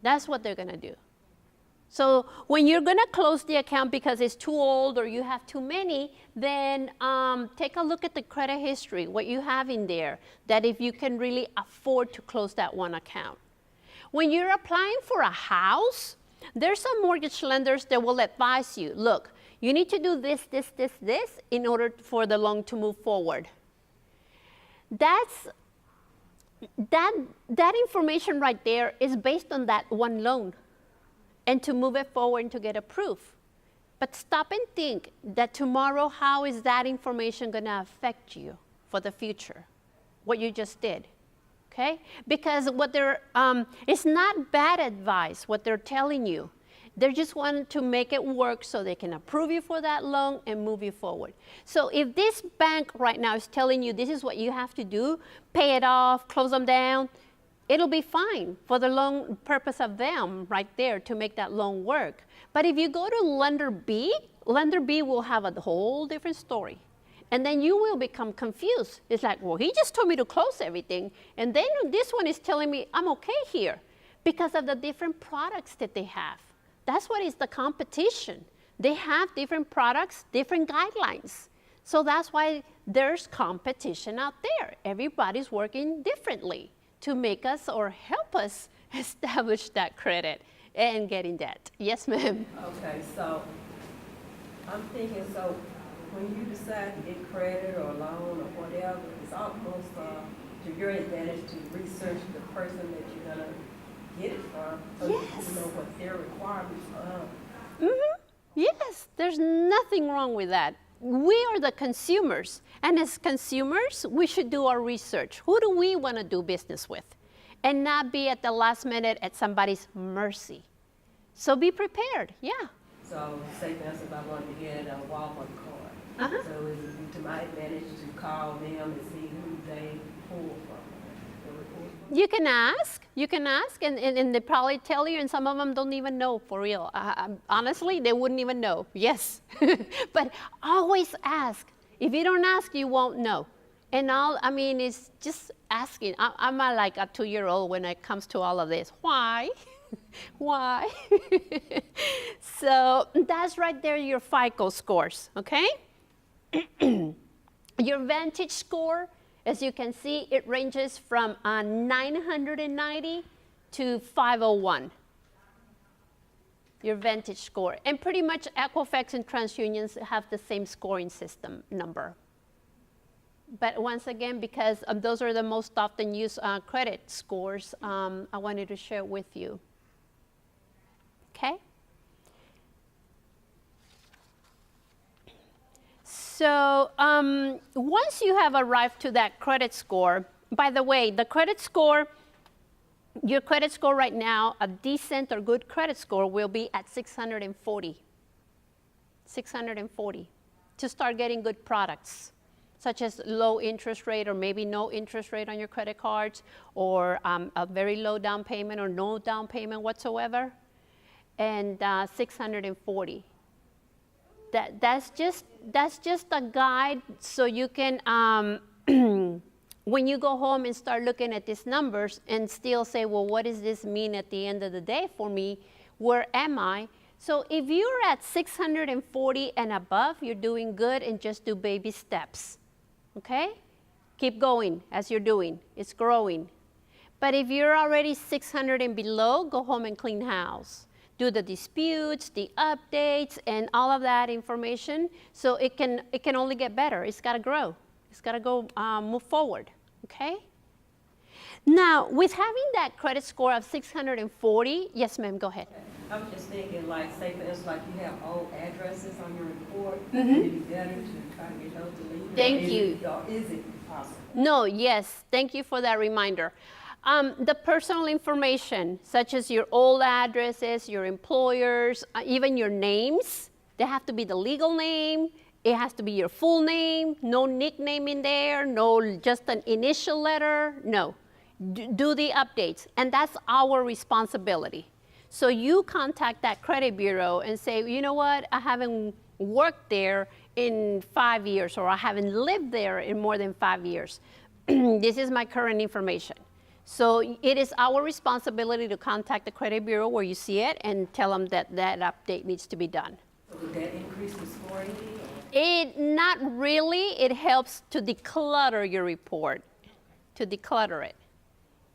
That's what they're gonna do. So when you're gonna close the account because it's too old or you have too many, then take a look at the credit history, what you have in there, that if you can really afford to close that one account. When you're applying for a house, there's some mortgage lenders that will advise you, look, you need to do this, this, this, this in order for the loan to move forward. That information right there is based on that one loan and to move it forward and to get approved. But stop and think that tomorrow, how is that information going to affect you for the future, what you just did, okay? Because what it's not bad advice, what they're telling you. They just want to make it work so they can approve you for that loan and move you forward. So if this bank right now is telling you this is what you have to do, pay it off, close them down, it'll be fine for the loan purpose of them right there to make that loan work. But if you go to lender B will have a whole different story. And then you will become confused. It's like, well, he just told me to close everything. And then this one is telling me I'm okay here because of the different products that they have. That's what is the competition. They have different products, different guidelines. So that's why there's competition out there. Everybody's working differently to make us or help us establish that credit and getting debt. Yes, ma'am. Okay, so I'm thinking, so when you decide to get credit or a loan or whatever, it's almost to your advantage to research the person that you're gonna get it from, so Yes. you know what their requirements are. Mm-hmm. Yes, there's nothing wrong with that. We are the consumers, and as consumers, we should do our research. Who do we want to do business with? And not be at the last minute at somebody's mercy. So be prepared, yeah. So say for instance, if I wanted to get a Walmart card, Uh-huh. so is it to my advantage to call them and see who they pull from? The report? You can ask, and they probably tell you, and some of them don't even know for real. Honestly, they wouldn't even know, yes. But always ask. If you don't ask, you won't know. And it's just asking. I'm like a 2-year-old when it comes to all of this. Why? Why? So that's right there, your FICO scores, okay? Your Vantage score, as you can see, it ranges from 990 to 501. Your Vantage score. And pretty much Equifax and TransUnions have the same scoring system number. But once again, because those are the most often used credit scores, I wanted to share with you. Okay? So once you have arrived to that credit score, by the way, the credit score, your credit score right now, a decent or good credit score will be at 640. 640 to start getting good products, such as low interest rate or maybe no interest rate on your credit cards, or a very low down payment or no down payment whatsoever, and 640. That's just a guide, so you can, when you go home and start looking at these numbers and still say, well, what does this mean at the end of the day for me? Where am I? So if you're at 640 and above, you're doing good, and just do baby steps, okay? Keep going as you're doing. It's growing. But if you're already 600 and below, go home and clean house. Do the disputes, the updates, and all of that information, so it can only get better. It's got to grow. It's got to go move forward, okay? Now, with having that credit score of 640, yes, ma'am, go ahead. I was just thinking, like, say for instance, like you have old addresses on your report, would it be better to try to get those deleted? Thank you. Or is it possible? No, yes, thank you for that reminder. The personal information, such as your old addresses, your employers, even your names, they have to be the legal name. It has to be your full name, no nickname in there, no just an initial letter, no. Do the updates, and that's our responsibility. So you contact that credit bureau and say, you know what, I haven't worked there in 5 years, or I haven't lived there in more than 5 years. This is my current information. So it is our responsibility to contact the credit bureau where you see it and tell them that that update needs to be done. So would that increase the scoring? Not really. It helps to declutter your report, to declutter it.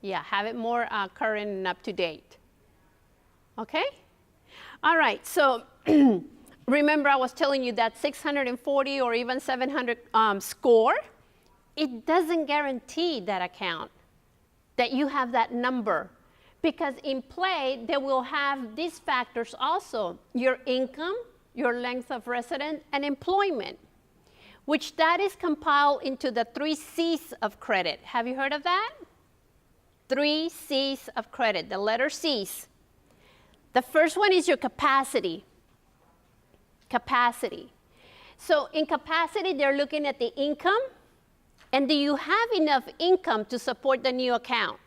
Yeah, have it more current and up to date. Okay? All right, so remember I was telling you that 640 or even 700 score, it doesn't guarantee that account, that you have that number. Because in play, they will have these factors also, your income, your length of residence, and employment, which that is compiled into the 3 C's of credit. Have you heard of that? 3 C's of credit, the letter C's. The first one is your capacity. Capacity. So in capacity, they're looking at the income, and do you have enough income to support the new account?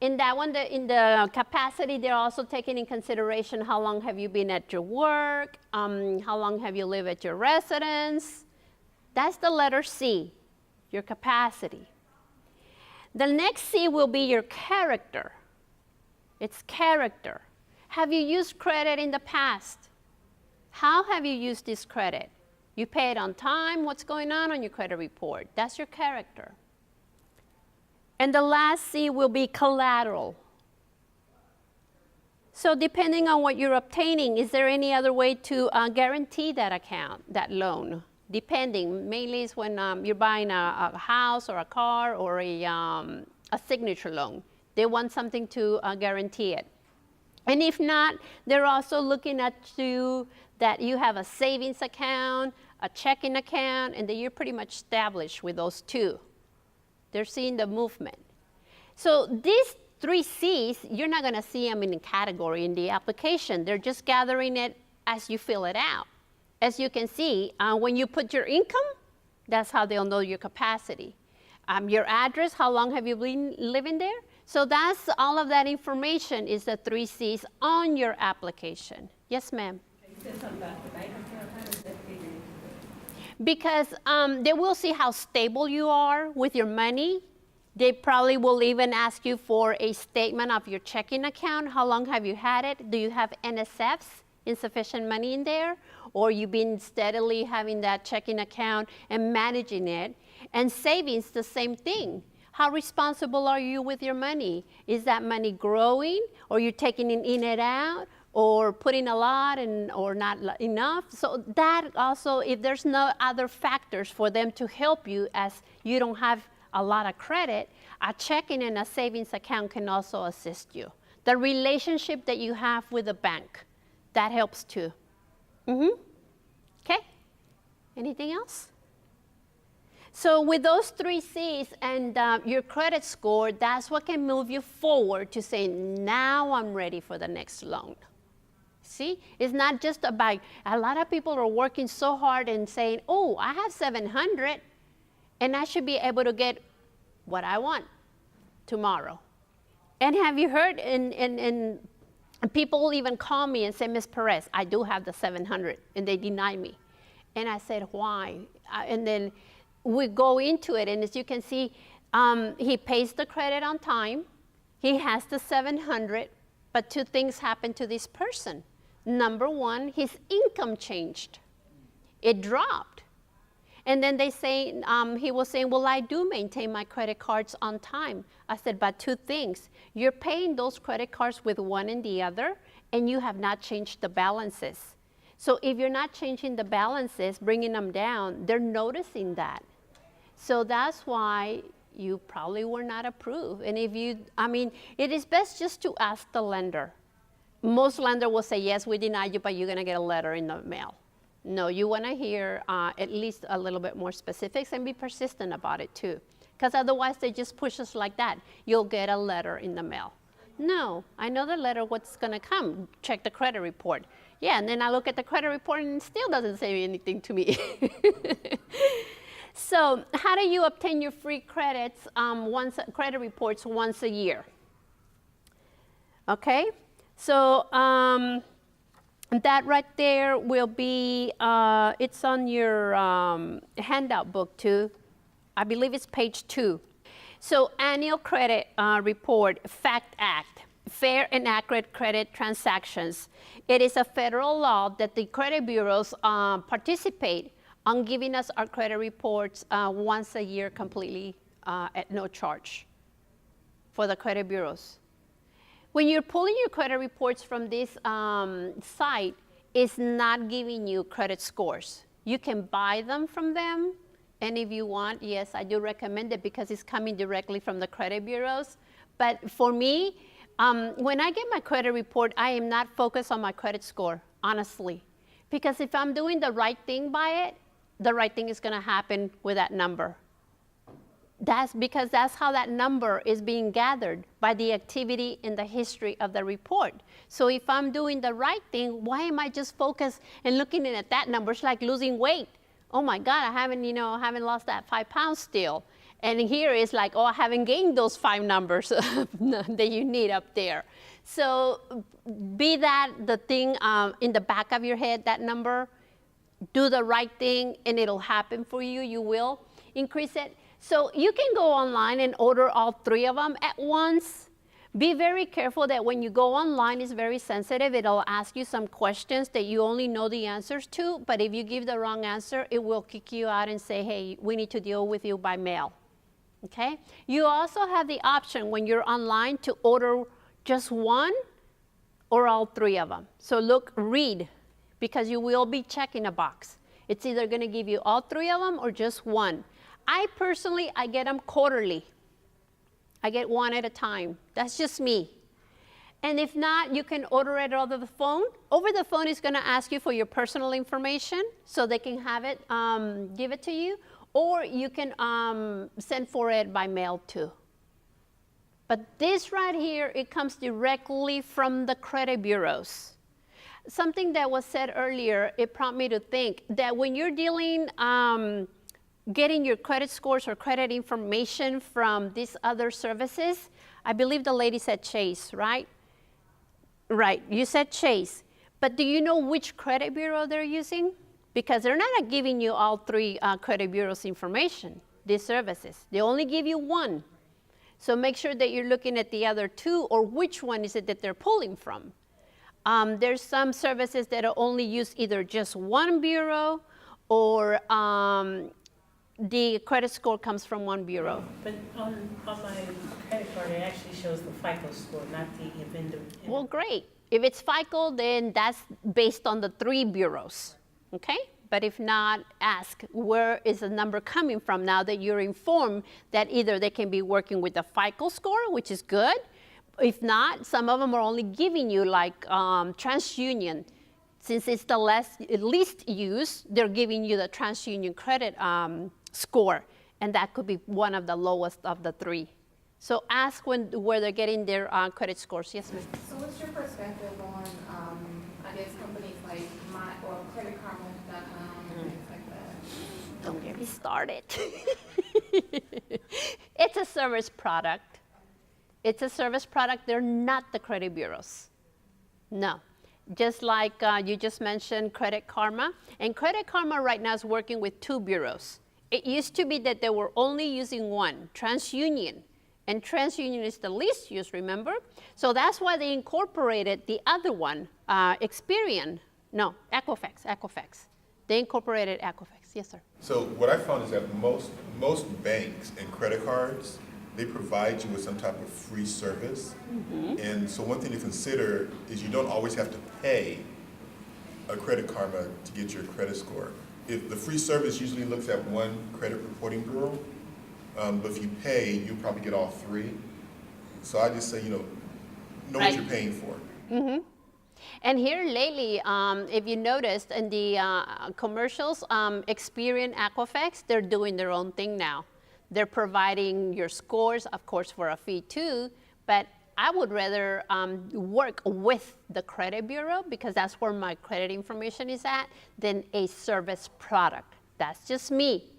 In that one, in the capacity, they're also taking in consideration how long have you been at your work, how long have you lived at your residence. That's the letter C, your capacity. The next C will be your character. It's character. Have you used credit in the past? How have you used this credit? You pay it on time? What's going on your credit report? That's your character. And the last C will be collateral. So depending on what you're obtaining, is there any other way to guarantee that account, that loan? Depending, mainly is when you're buying a house or a car or a signature loan. They want something to guarantee it. And if not, they're also looking at you that you have a savings account, a checking account, and that you're pretty much established with those two. They're seeing the movement. So these 3 C's, you're not going to see them in a category in the application. They're just gathering it as you fill it out. As you can see, when you put your income, that's how they'll know your capacity. Your address, how long have you been living there? So that's all of that information is the 3 C's on your application. Yes, ma'am? You said something about the bank account. How does that figure into that? Because they will see how stable you are with your money. They probably will even ask you for a statement of your checking account. How long have you had it? Do you have NSFs, insufficient money in there? Or you've been steadily having that checking account and managing it? And savings, the same thing. How responsible are you with your money? Is that money growing, or you're taking it in and out, or putting a lot or not enough? So that also, if there's no other factors for them to help you as you don't have a lot of credit, a checking and a savings account can also assist you. The relationship that you have with the bank, that helps too. Okay, anything else? So with those 3 C's and your credit score, that's what can move you forward to say, now I'm ready for the next loan. See, it's not just about, a lot of people are working so hard and saying, oh, I have 700 and I should be able to get what I want tomorrow. And have you heard, and people will even call me and say, Ms. Perez, I do have the 700, and they deny me. And I said, why? And then we go into it, and as you can see, he pays the credit on time. He has the 700, but 2 things happened to this person. Number 1, his income changed. It dropped. And then they say, he was saying, well, I do maintain my credit cards on time. I said, but 2 things. You're paying those credit cards with one and the other, and you have not changed the balances. So if you're not changing the balances, bringing them down, they're noticing that. So that's why you probably were not approved. And if you, it is best just to ask the lender. Most lender will say, yes, we deny you, but you're gonna get a letter in the mail. No, you wanna hear at least a little bit more specifics and be persistent about it too. Because otherwise they just push us like that. You'll get a letter in the mail. No, I know the letter, what's gonna come. Check the credit report. Yeah, and then I look at the credit report and it still doesn't say anything to me. So how do you obtain your free credits, credit reports once a year? Okay, so that right there will be, it's on your handout book too. I believe it's page 2. So annual credit report, FACT Act, Fair and Accurate Credit Transactions. It is a federal law that the credit bureaus participate on giving us our credit reports once a year completely at no charge for the credit bureaus. When you're pulling your credit reports from this site, it's not giving you credit scores. You can buy them from them, and if you want, yes, I do recommend it because it's coming directly from the credit bureaus. But for me, when I get my credit report, I am not focused on my credit score, honestly. Because if I'm doing the right thing by it, the right thing is gonna happen with that number. That's because that's how that number is being gathered, by the activity in the history of the report. So if I'm doing the right thing, why am I just focused and looking at that number? It's like losing weight. Oh my God, I haven't lost that 5 pounds still. And here it's like, oh, I haven't gained those 5 numbers that you need up there. So be that the thing in the back of your head, that number, do the right thing and it'll happen for you. You will increase it. So you can go online and order all 3 of them at once. Be very careful that when you go online, it's very sensitive. It'll ask you some questions that you only know the answers to, but if you give the wrong answer, it will kick you out and say, hey, we need to deal with you by mail, okay? You also have the option when you're online to order just 1 or all 3 of them. So read, because you will be checking a box. It's either gonna give you all 3 of them or just 1. I personally get them quarterly. I get 1 at a time. That's just me. And if not, you can order it over the phone. Over the phone, it's gonna ask you for your personal information so they can have it, give it to you, or you can send for it by mail too. But this right here, it comes directly from the credit bureaus. Something that was said earlier, it prompted me to think that when you're dealing, getting your credit scores or credit information from these other services, I believe the lady said Chase, right? Right, you said Chase. But do you know which credit bureau they're using? Because they're not giving you all 3 credit bureaus information, these services. They only give you 1. So make sure that you're looking at the other 2, or which one is it that they're pulling from. There's some services that only use either just 1 bureau, or the credit score comes from 1 bureau. But on my credit card, it actually shows the FICO score, not the vendor. Well, great. If it's FICO, then that's based on the 3 bureaus, okay? But if not, ask where is the number coming from now that you're informed that either they can be working with the FICO score, which is good. If not, some of them are only giving you like TransUnion. Since it's the least used, they're giving you the TransUnion credit score, and that could be one of the lowest of the 3. So ask where they're getting their credit scores. Yes, ma'am. So what's your perspective on, I guess, companies like creditkarma.com and things like that? Don't get me started. It's a service product. It's a service product. They're not the credit bureaus. No. Just like you just mentioned Credit Karma. And Credit Karma right now is working with 2 bureaus. It used to be that they were only using 1, TransUnion. And TransUnion is the least used, remember? So that's why they incorporated the other one, Experian. No, Equifax. They incorporated Equifax. Yes, sir. So what I found is that most banks and credit cards, they provide you with some type of free service. Mm-hmm. And so one thing to consider is you don't always have to pay a Credit Karma to get your credit score. If the free service usually looks at 1 credit reporting bureau, but if you pay, you'll probably get all 3. So I just say, know what you're paying for. Mm-hmm. And here lately, if you noticed in the commercials, Experian, Equifax, they're doing their own thing now. They're providing your scores, of course, for a fee too, but I would rather work with the credit bureau, because that's where my credit information is at, than a service product. That's just me.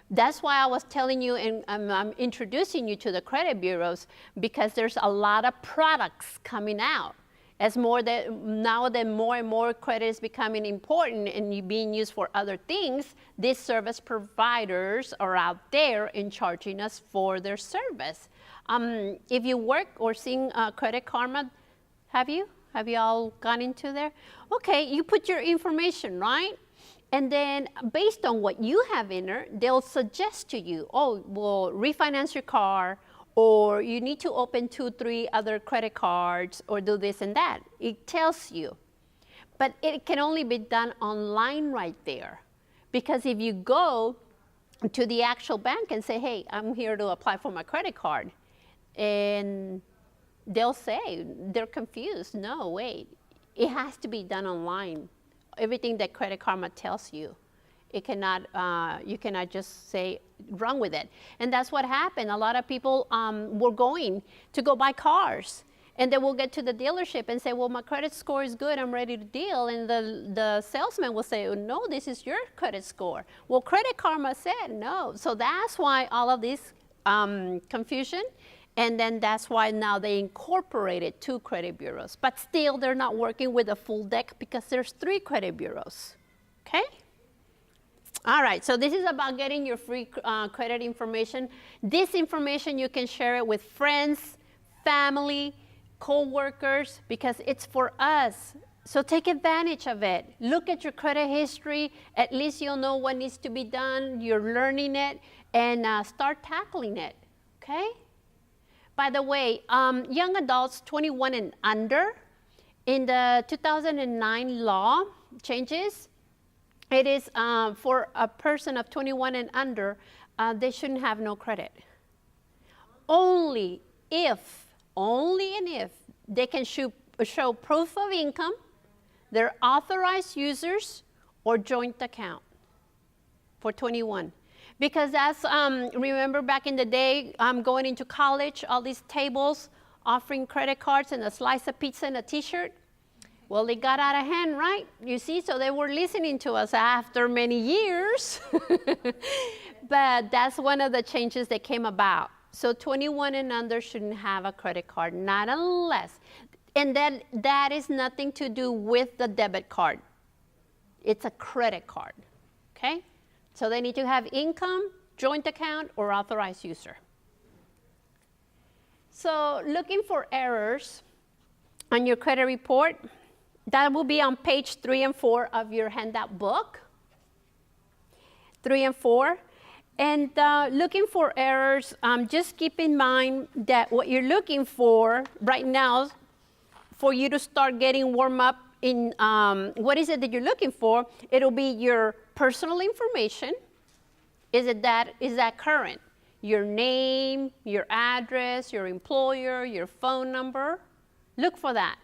That's why I was telling you, and I'm introducing you to the credit bureaus, because there's a lot of products coming out. Now that more and more credit is becoming important and being used for other things, these service providers are out there and charging us for their service. If you work or seen Credit Karma, have you? Have you all gone into there? Okay, you put your information, right? And then based on what you have in there, they'll suggest to you, oh, well, refinance your car, or you need to open 2, 3 other credit cards, or do this and that. It tells you. But it can only be done online right there. Because if you go to the actual bank and say, hey, I'm here to apply for my credit card, and they'll say, they're confused. No, wait, it has to be done online. Everything that Credit Karma tells you, it cannot, you cannot just say, run with it. And that's what happened. A lot of people were going to go buy cars. And they will get to the dealership and say, well, my credit score is good, I'm ready to deal. And the salesman will say, oh, no, this is your credit score. Well, Credit Karma said no. So that's why all of this confusion. And then that's why now they incorporated 2 credit bureaus. But still, they're not working with a full deck because there's 3 credit bureaus. Okay? All right, so this is about getting your free credit information. This information, you can share it with friends, family, co-workers, because it's for us. So take advantage of it. Look at your credit history. At least you'll know what needs to be done. You're learning it, and start tackling it, okay? By the way, young adults 21 and under, in the 2009 law changes, it is for a person of 21 and under, they shouldn't have no credit. Only and if they can show proof of income, they're authorized users, or joint account for 21. Because that's, remember back in the day, going into college, all these tables offering credit cards and a slice of pizza and a t-shirt. Well, it got out of hand, right? You see, so they were listening to us after many years. But that's one of the changes that came about. So 21 and under shouldn't have a credit card, not unless, and then that is nothing to do with the debit card. It's a credit card, okay? So they need to have income, joint account, or authorized user. So looking for errors on your credit report, that will be on page 3 and 4 of your handout book. 3 and 4. And looking for errors, just keep in mind that what you're looking for right now, for you to start getting warm up in what is it that you're looking for, it'll be your personal information. Is that current? Your name, your address, your employer, your phone number. Look for that.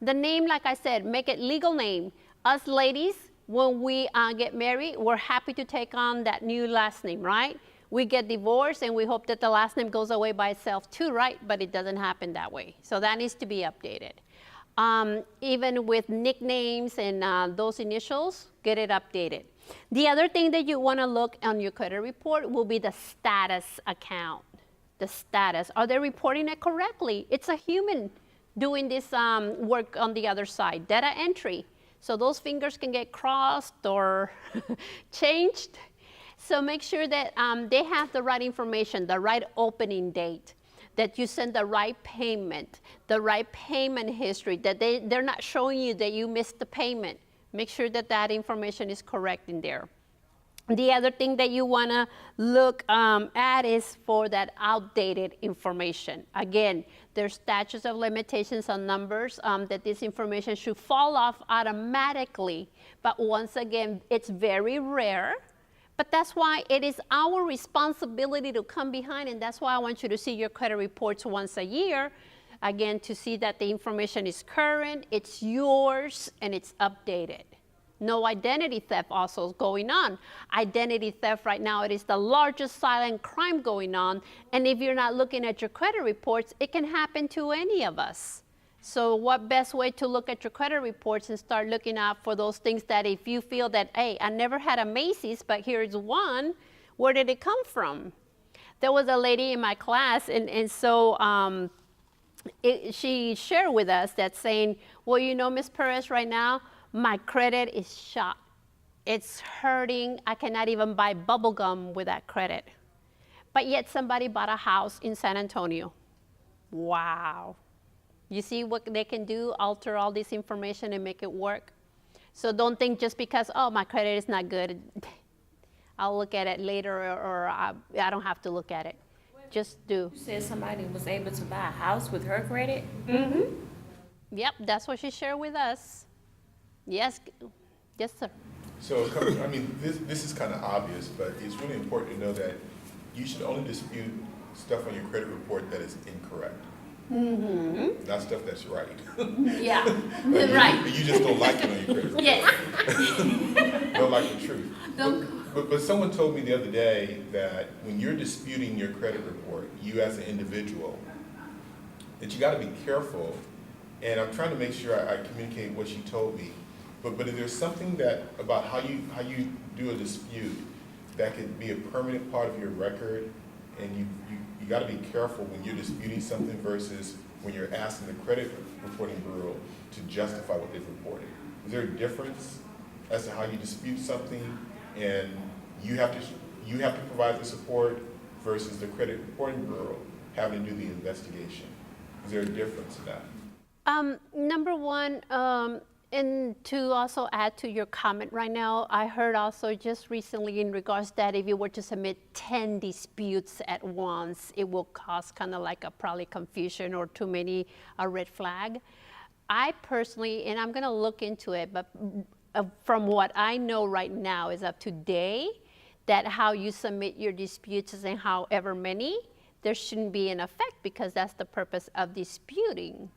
The name, like I said, make it legal name. Us ladies, when we get married, we're happy to take on that new last name, right? We get divorced and we hope that the last name goes away by itself too, right? But it doesn't happen that way. So that needs to be updated. Even with nicknames and those initials, get it updated. The other thing that you want to look on your credit report will be the status account. The status. Are they reporting it correctly? It's a human doing this work on the other side. Data entry. So those fingers can get crossed or changed. So make sure that they have the right information, the right opening date, that you send the right payment history, that they're not showing you that you missed the payment. Make sure that that information is correct in there. The other thing that you want to look at is for that outdated information. Again, there's statutes of limitations on numbers that this information should fall off automatically. But once again, it's very rare. But that's why it is our responsibility to come behind, and that's why I want you to see your credit reports once a year, again, to see that the information is current, it's yours, and it's updated. No identity theft also is going on. Identity theft right now, it is the largest silent crime going on. And if you're not looking at your credit reports, it can happen to any of us. So what best way to look at your credit reports and start looking out for those things that if you feel that, hey, I never had a Macy's, but here's one, where did it come from? There was a lady in my class, and so she shared with us that saying, well, you know, Ms. Perez, right now, my credit is shot. It's hurting. I cannot even buy bubble gum with that credit. But yet somebody bought a house in San Antonio. Wow. You see what they can do, alter all this information and make it work? So don't think just because, oh, my credit is not good, I'll look at it later, or I don't have to look at it. Just do. You said somebody was able to buy a house with her credit? Yep, that's what she shared with us. Yes, yes, sir. So, I mean, this is kind of obvious, but it's really important to know that you should only dispute stuff on your credit report that is incorrect. Not stuff that's right. Yeah, Like, right. You just don't like it on your credit report. Yes. Don't like the truth. But someone told me the other day that when you're disputing your credit report, you as an individual, that you got to be careful. And I'm trying to make sure I communicate what she told me. But if there's something that about how you do a dispute that could be a permanent part of your record, and you got to be careful when you're disputing something versus when you're asking the credit reporting bureau to justify what they've reported. Is there a difference as to how you dispute something, and you have to provide the support versus the credit reporting bureau having to do the investigation? Is there a difference in that? Number one, and to also add to your comment right now, I heard also just recently in regards that if you were to submit 10 disputes at once, it will cause kind of like a probably confusion or too many a red flag. I personally, and I'm going to look into it, but from what I know right now is up to today, that how you submit your disputes and however many, there shouldn't be an effect because that's the purpose of disputing.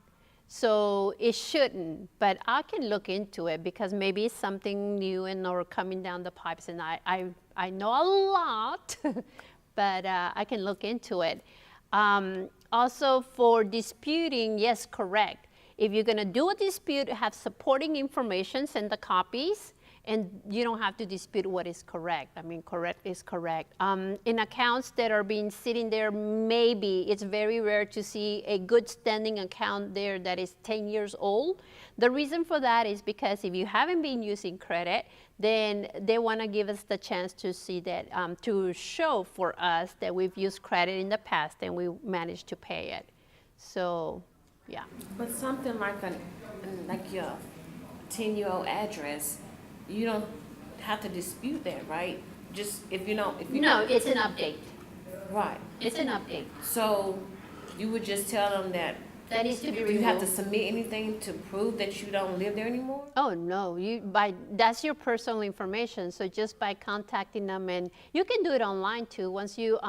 So it shouldn't, but I can look into it because maybe it's something new and or coming down the pipes, and I know a lot, but I can look into it. Also for disputing, yes, correct. If you're gonna do a dispute, have supporting information, send the copies, and you don't have to dispute what is correct. I mean, correct is correct. In accounts that are being sitting there, maybe it's very rare to see a good standing account there that is 10 years old. The reason for that is because if you haven't been using credit, then they want to give us the chance to see that, to show for us that we've used credit in the past and we managed to pay it. So, yeah. But something like your 10-year-old address, you don't have to dispute that, right? Just if you know. No, it's an update. Right. It's an update. So you would just tell them that. That needs to be Do removed. you have to submit anything to prove that you don't live there anymore? Oh no, that's your personal information. So just by contacting them, and you can do it online too. Once you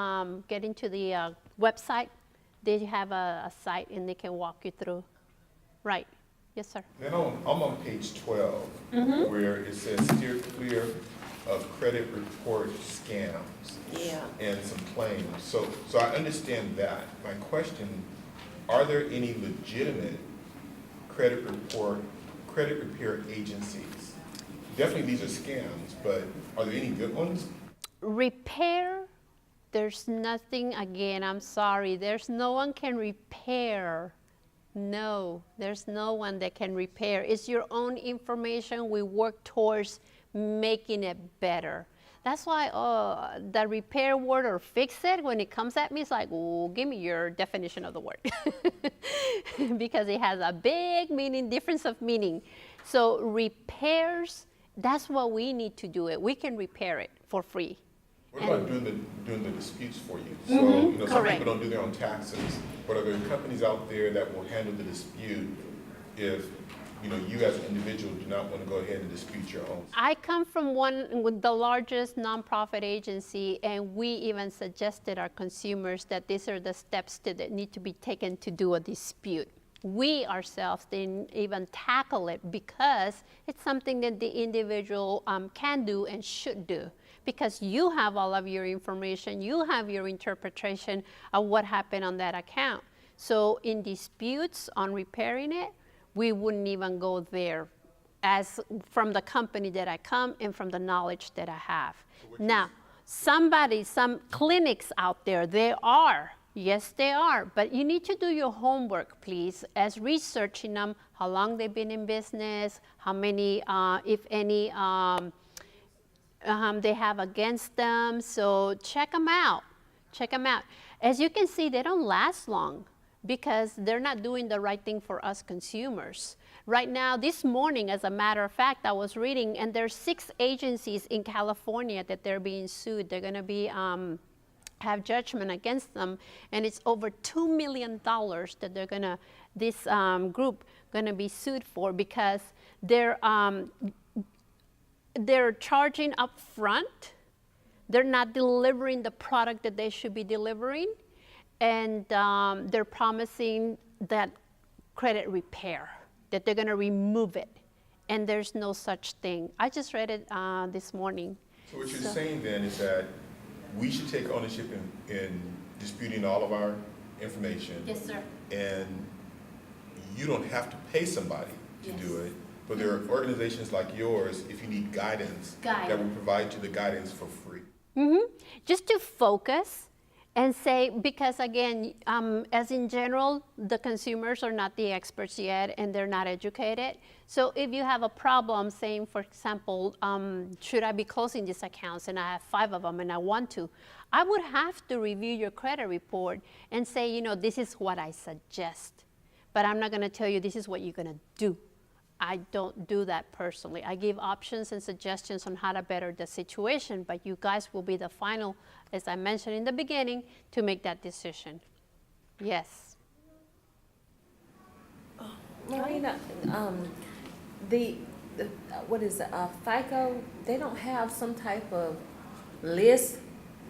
get into the website, they have a site and they can walk you through. Right. Yes, sir. Then I'm on page 12, where it says steer clear of credit report scams and some claims. So I understand that. My question, are there any legitimate credit repair agencies? Definitely these are scams, but are there any good ones? Repair, there's nothing, again, I'm sorry, there's no one can repair. No, there's no one that can repair. It's your own information. We work towards making it better. That's why the repair word or fix it, when it comes at me, it's like, oh, give me your definition of the word. Because it has a big meaning, difference of meaning. So repairs, that's what we need to do it. We can repair it for free. What about doing the disputes for you? So, some correct. people don't do their own taxes, but are there companies out there that will handle the dispute if, you as an individual do not want to go ahead and dispute your own? I come from one with the largest nonprofit agency, and we even suggested our consumers that these are the steps that need to be taken to do a dispute. We ourselves didn't even tackle it because it's something that the individual can do and should do, because you have all of your information, you have your interpretation of what happened on that account. So in disputes on repairing it, we wouldn't even go there, as from the company that I come and from the knowledge that I have. Now, some clinics out there, yes they are, but you need to do your homework, please, as researching them, how long they've been in business, how many, if any, they have against them. So check them out. As you can see, they don't last long because they're not doing the right thing for us consumers. Right now, this morning, as a matter of fact, I was reading, and there's 6 agencies in California that they're being sued. They're going to be have judgment against them, and it's over $2 million that they're going to this group going to be sued for because they're charging up front. They're not delivering the product that they should be delivering, and they're promising that credit repair, that they're going to remove it, and there's no such thing. I just read it this morning. So what you're saying then is that we should take ownership in disputing all of our information. Yes, sir. And you don't have to pay somebody to do it, but there are organizations like yours, if you need guidance, that will provide you the guidance for free. Just to focus and say, because again, as in general, the consumers are not the experts yet and they're not educated. So if you have a problem saying, for example, should I be closing these accounts and I have 5 of them and I want to, I would have to review your credit report and say, you know, this is what I suggest, but I'm not gonna tell you this is what you're gonna do. I don't do that personally. I give options and suggestions on how to better the situation, but you guys will be the final, as I mentioned in the beginning, to make that decision. Yes. Marina, what is it, FICO, they don't have some type of list,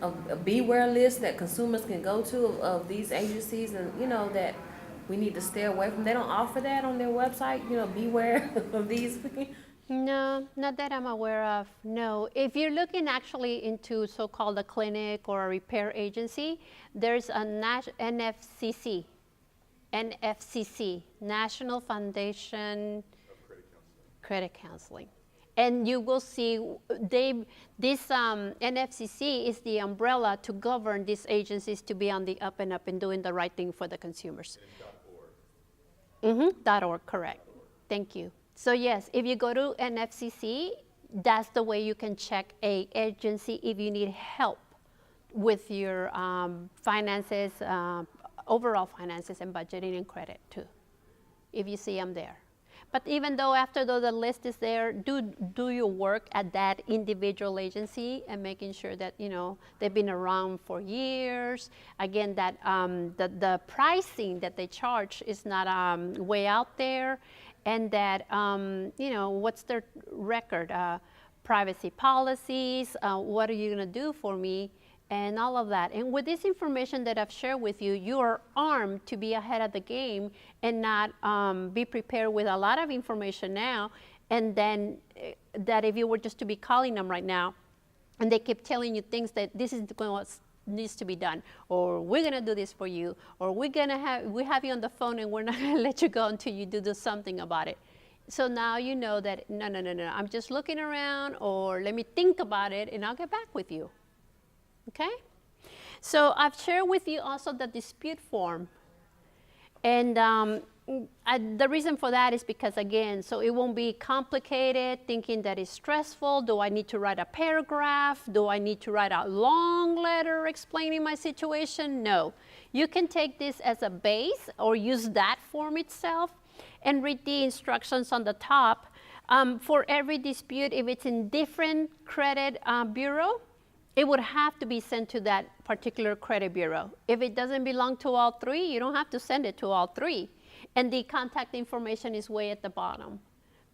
a beware list that consumers can go to of these agencies and, you know, that we need to stay away from. They don't offer that on their website, you know, beware of these. No, not that I'm aware of, no. If you're looking actually into so-called a clinic or a repair agency, there's a NFCC, National Foundation Credit Counseling. And you will see this NFCC is the umbrella to govern these agencies to be on the up and up and doing the right thing for the consumers. .org, correct. Thank you. So yes, if you go to NFCC, that's the way you can check a agency if you need help with your finances, overall finances and budgeting and credit too, if you see them there. But even though after the list is there, do your work at that individual agency and making sure that, you know, they've been around for years. Again, that the pricing that they charge is not way out there, and that, you know, what's their record, privacy policies, what are you gonna do for me, and all of that. And with this information that I've shared with you, you are armed to be ahead of the game and not be prepared with a lot of information now, and then that if you were just to be calling them right now and they keep telling you things that this is what needs to be done, or we're gonna do this for you, or we have you on the phone and we're not gonna let you go until you do something about it. So now you know that no, I'm just looking around, or let me think about it and I'll get back with you. Okay? So I've shared with you also the dispute form. And the reason for that is because, again, so it won't be complicated, thinking that it's stressful. Do I need to write a paragraph? Do I need to write a long letter explaining my situation? No. You can take this as a base or use that form itself and read the instructions on the top. For every dispute, if it's in different credit bureau, it would have to be sent to that particular credit bureau. If it doesn't belong to all 3, you don't have to send it to all 3. And the contact information is way at the bottom.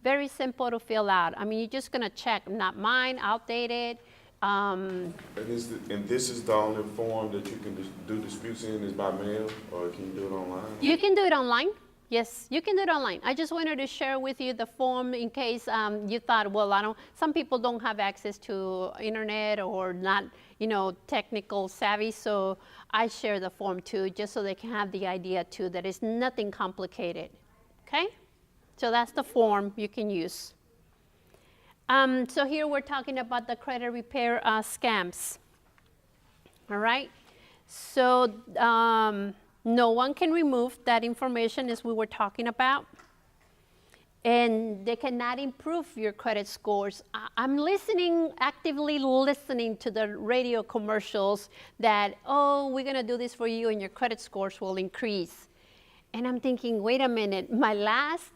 Very simple to fill out. I mean, you're just gonna check, not mine, outdated. And this is the only form that you can do disputes in is by mail, or can you do it online? You can do it online. Yes, you can do it online. I just wanted to share with you the form in case you thought, well, some people don't have access to internet or not, you know, technical savvy, so I share the form too, just so they can have the idea too that it's nothing complicated, okay? So that's the form you can use. So here we're talking about the credit repair scams, all right? So, no one can remove that information, as we were talking about, and they cannot improve your credit scores. I'm actively listening to the radio commercials that, oh, we're gonna do this for you and your credit scores will increase. And I'm thinking, wait a minute, my last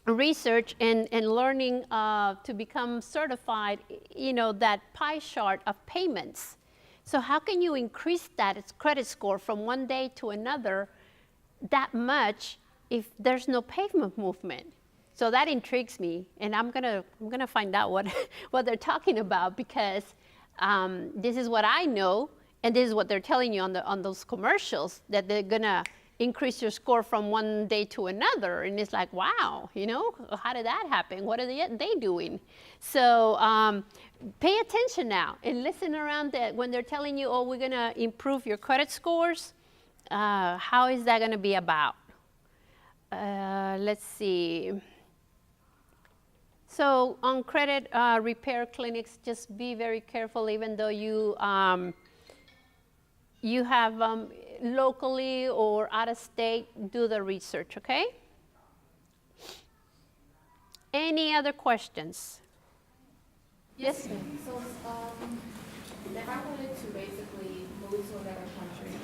research and learning to become certified, that pie chart of payments. So how can you increase that credit score from one day to another that much if there's no pavement movement? So that intrigues me, and I'm gonna find out what what they're talking about, because this is what I know, and this is what they're telling you on those commercials, that they're gonna increase your score from one day to another, and it's like, wow, how did that happen? What are they doing? So pay attention now and listen around that when they're telling you, oh, we're gonna improve your credit scores. How is that gonna be about? Let's see. So on credit repair clinics, just be very careful, even though you have locally or out of state, do the research, okay? Any other questions? Yes, ma'am. So, if I wanted to basically move to another country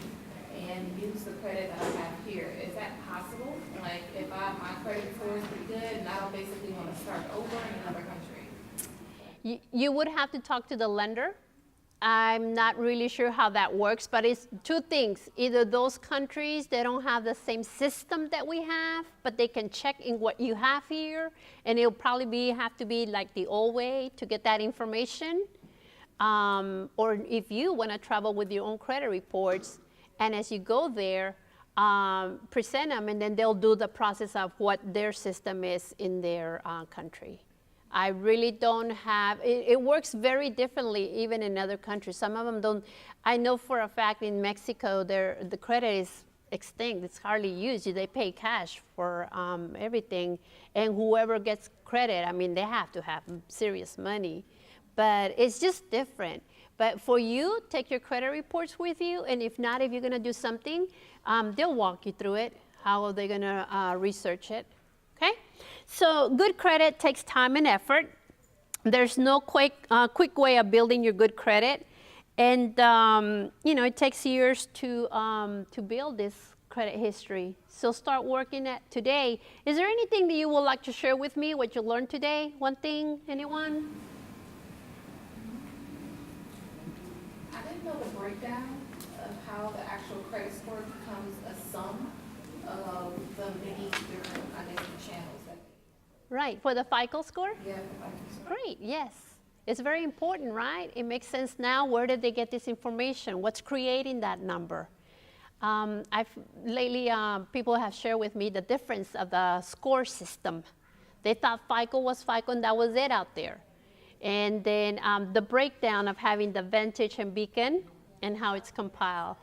and use the credit that I have here, is that possible? Like, if my credit score is pretty good and I don't basically want to start over in another country? You would have to talk to the lender. I'm not really sure how that works, but it's two things. Either those countries, they don't have the same system that we have, but they can check in what you have here, and it'll probably have to be like the old way to get that information. Or if you want to travel with your own credit reports, and as you go there, present them, and then they'll do the process of what their system is in their country. I really don't have, it works very differently even in other countries. Some of them don't. I know for a fact in Mexico, the credit is extinct. It's hardly used. They pay cash for everything. And whoever gets credit, I mean, they have to have serious money. But it's just different. But for you, take your credit reports with you. And if not, if you're going to do something, they'll walk you through it. How are they going to research it? Okay? So good credit takes time and effort. There's no quick way of building your good credit. And, it takes years to build this credit history. So start working at today. Is there anything that you would like to share with me, what you learned today? One thing, anyone? I didn't know the breakdown of how the actual credit score becomes a sum of the many different, channels. Right, for the FICO score? Yeah, the FICO score. Great, yes. It's very important, right? It makes sense now. Where did they get this information? What's creating that number? Lately, people have shared with me the difference of the score system. They thought FICO was FICO and that was it out there. And then the breakdown of having the Vantage and Beacon and how it's compiled.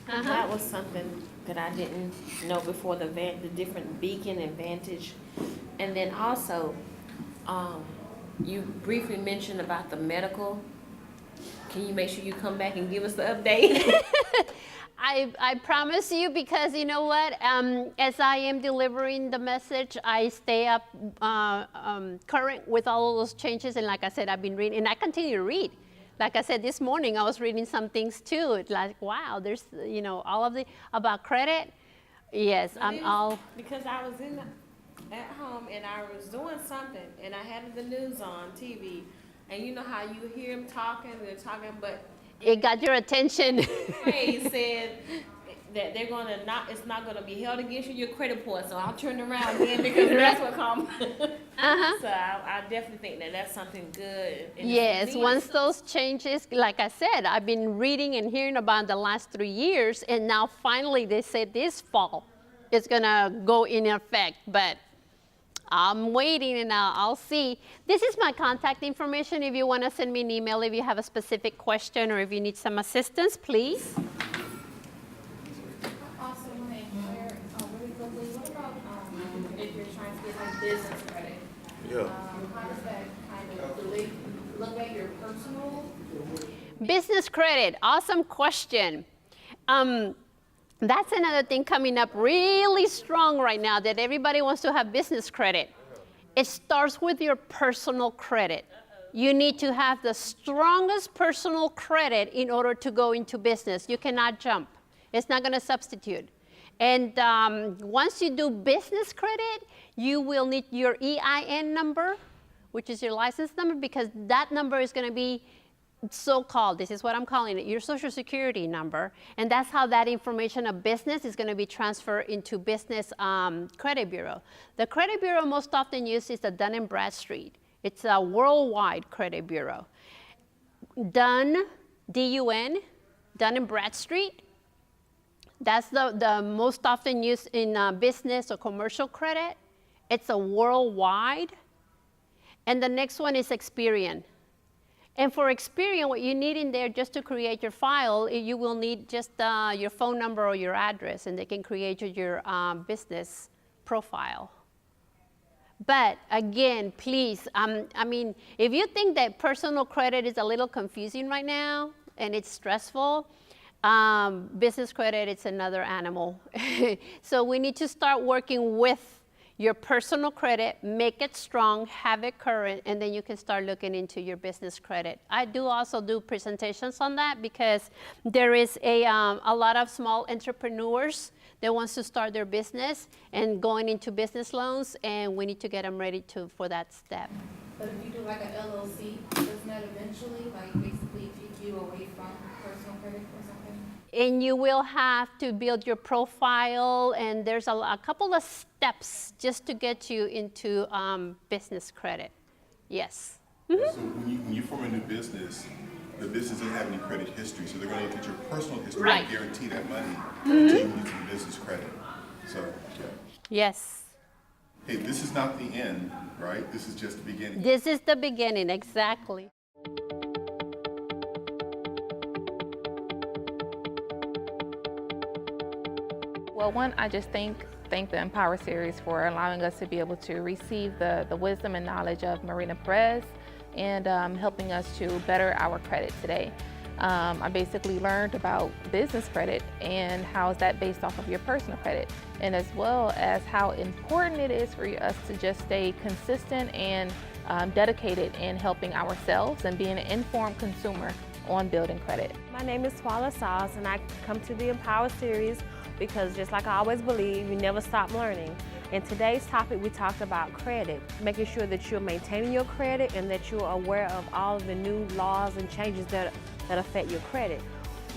That was something that I didn't know before, the different Beacon and Vantage. And then also, you briefly mentioned about the medical. Can you make sure you come back and give us the update? I promise you, because you know what? As I am delivering the message, I stay up current with all of those changes. And like I said, I've been reading, and I continue to read. Like I said, this morning I was reading some things too. It's like, wow, there's, all of the, about credit. Yes, Because I was at home and I was doing something and I had the news on TV. And you know how you hear them talking, they're talking, but it got your attention. Perez said that it's not gonna be held against you, your credit point. So I'll turn around then, because that's what comes. So I definitely think that that's something good. And yes, once those changes, like I said, I've been reading and hearing about the last 3 years, and now finally they said this fall it's gonna go in effect, but I'm waiting and I'll see. This is my contact information if you want to send me an email if you have a specific question or if you need some assistance, please. Also, really quickly, what about if you're trying to get like business credit? Yeah. How does that kind of, do they look at your personal? Business credit, awesome question. That's another thing coming up really strong right now, that everybody wants to have business credit. It starts with your personal credit. You need to have the strongest personal credit in order to go into business. You cannot jump. It's not going to substitute. And once you do business credit, you will need your EIN number, which is your license number, because that number is going to be so-called, this is what I'm calling it, your social security number. And that's how that information of business is going to be transferred into business credit bureau. The credit bureau most often used is the Dun & Bradstreet. It's a worldwide credit bureau. Dun, D-U-N, Dun & Bradstreet. That's the most often used in business or commercial credit. It's a worldwide. And the next one is Experian. And for Experian, what you need in there just to create your file, you will need just your phone number or your address, and they can create your business profile. But again, please, I mean, if you think that personal credit is a little confusing right now and it's stressful, business credit, it's another animal. So we need to start working with your personal credit, make it strong, have it current, and then you can start looking into your business credit. I do also do presentations on that because there is a lot of small entrepreneurs that wants to start their business and going into business loans, and we need to get them ready for that step. But if you do like an LLC, doesn't that eventually like basically take you away from personal credit or something? And you will have to build your profile, and there's a couple of steps just to get you into business credit. Yes. So when you form a new business, the business doesn't have any credit history, so they're going to look at your personal history Right. and guarantee that money until you get some business credit. So, yeah. Yes. Hey, this is not the end, right? This is just the beginning. This is the beginning, exactly. Well, one, I just thank the Empower series for allowing us to be able to receive the wisdom and knowledge of Marina Perez and helping us to better our credit today. I basically learned about business credit and how is that based off of your personal credit, and as well as how important it is for us to just stay consistent and dedicated in helping ourselves and being an informed consumer on building credit. My name is Swala Sauce, and I come to the Empower series because just like I always believe, you never stop learning. In today's topic, we talked about credit, making sure that you're maintaining your credit and that you're aware of all of the new laws and changes that affect your credit.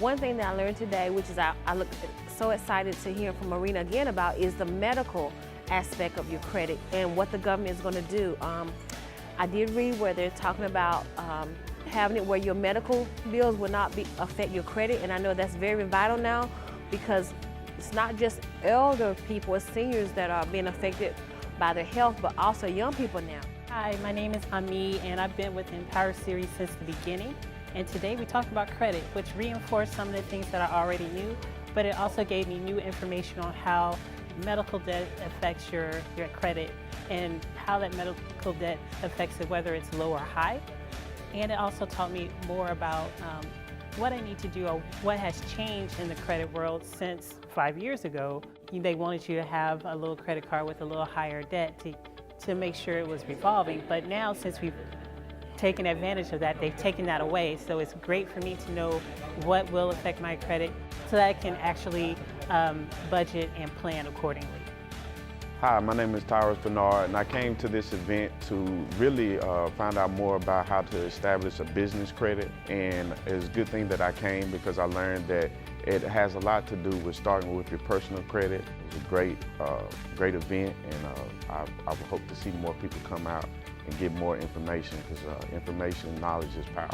One thing that I learned today, which is I look so excited to hear from Marina again about, is the medical aspect of your credit and what the government is going to do. I did read where they're talking about having it where your medical bills will not affect your credit, and I know that's very vital now because it's not just elder people or seniors that are being affected by their health, but also young people now. Hi, my name is Ami, and I've been with the Empower series since the beginning. And today we talked about credit, which reinforced some of the things that I already knew, but it also gave me new information on how medical debt affects your credit and how that medical debt affects it, whether it's low or high. And it also taught me more about what I need to do or what has changed in the credit world since 5 years ago. They wanted you to have a little credit card with a little higher debt to make sure it was revolving. But now, since we've taken advantage of that, they've taken that away. So it's great for me to know what will affect my credit so that I can actually budget and plan accordingly. Hi, my name is Tyrus Bernard, and I came to this event to really find out more about how to establish a business credit. And it's a good thing that I came because I learned that it has a lot to do with starting with your personal credit. It was a great event, and I hope to see more people come out and get more information because information and knowledge is power.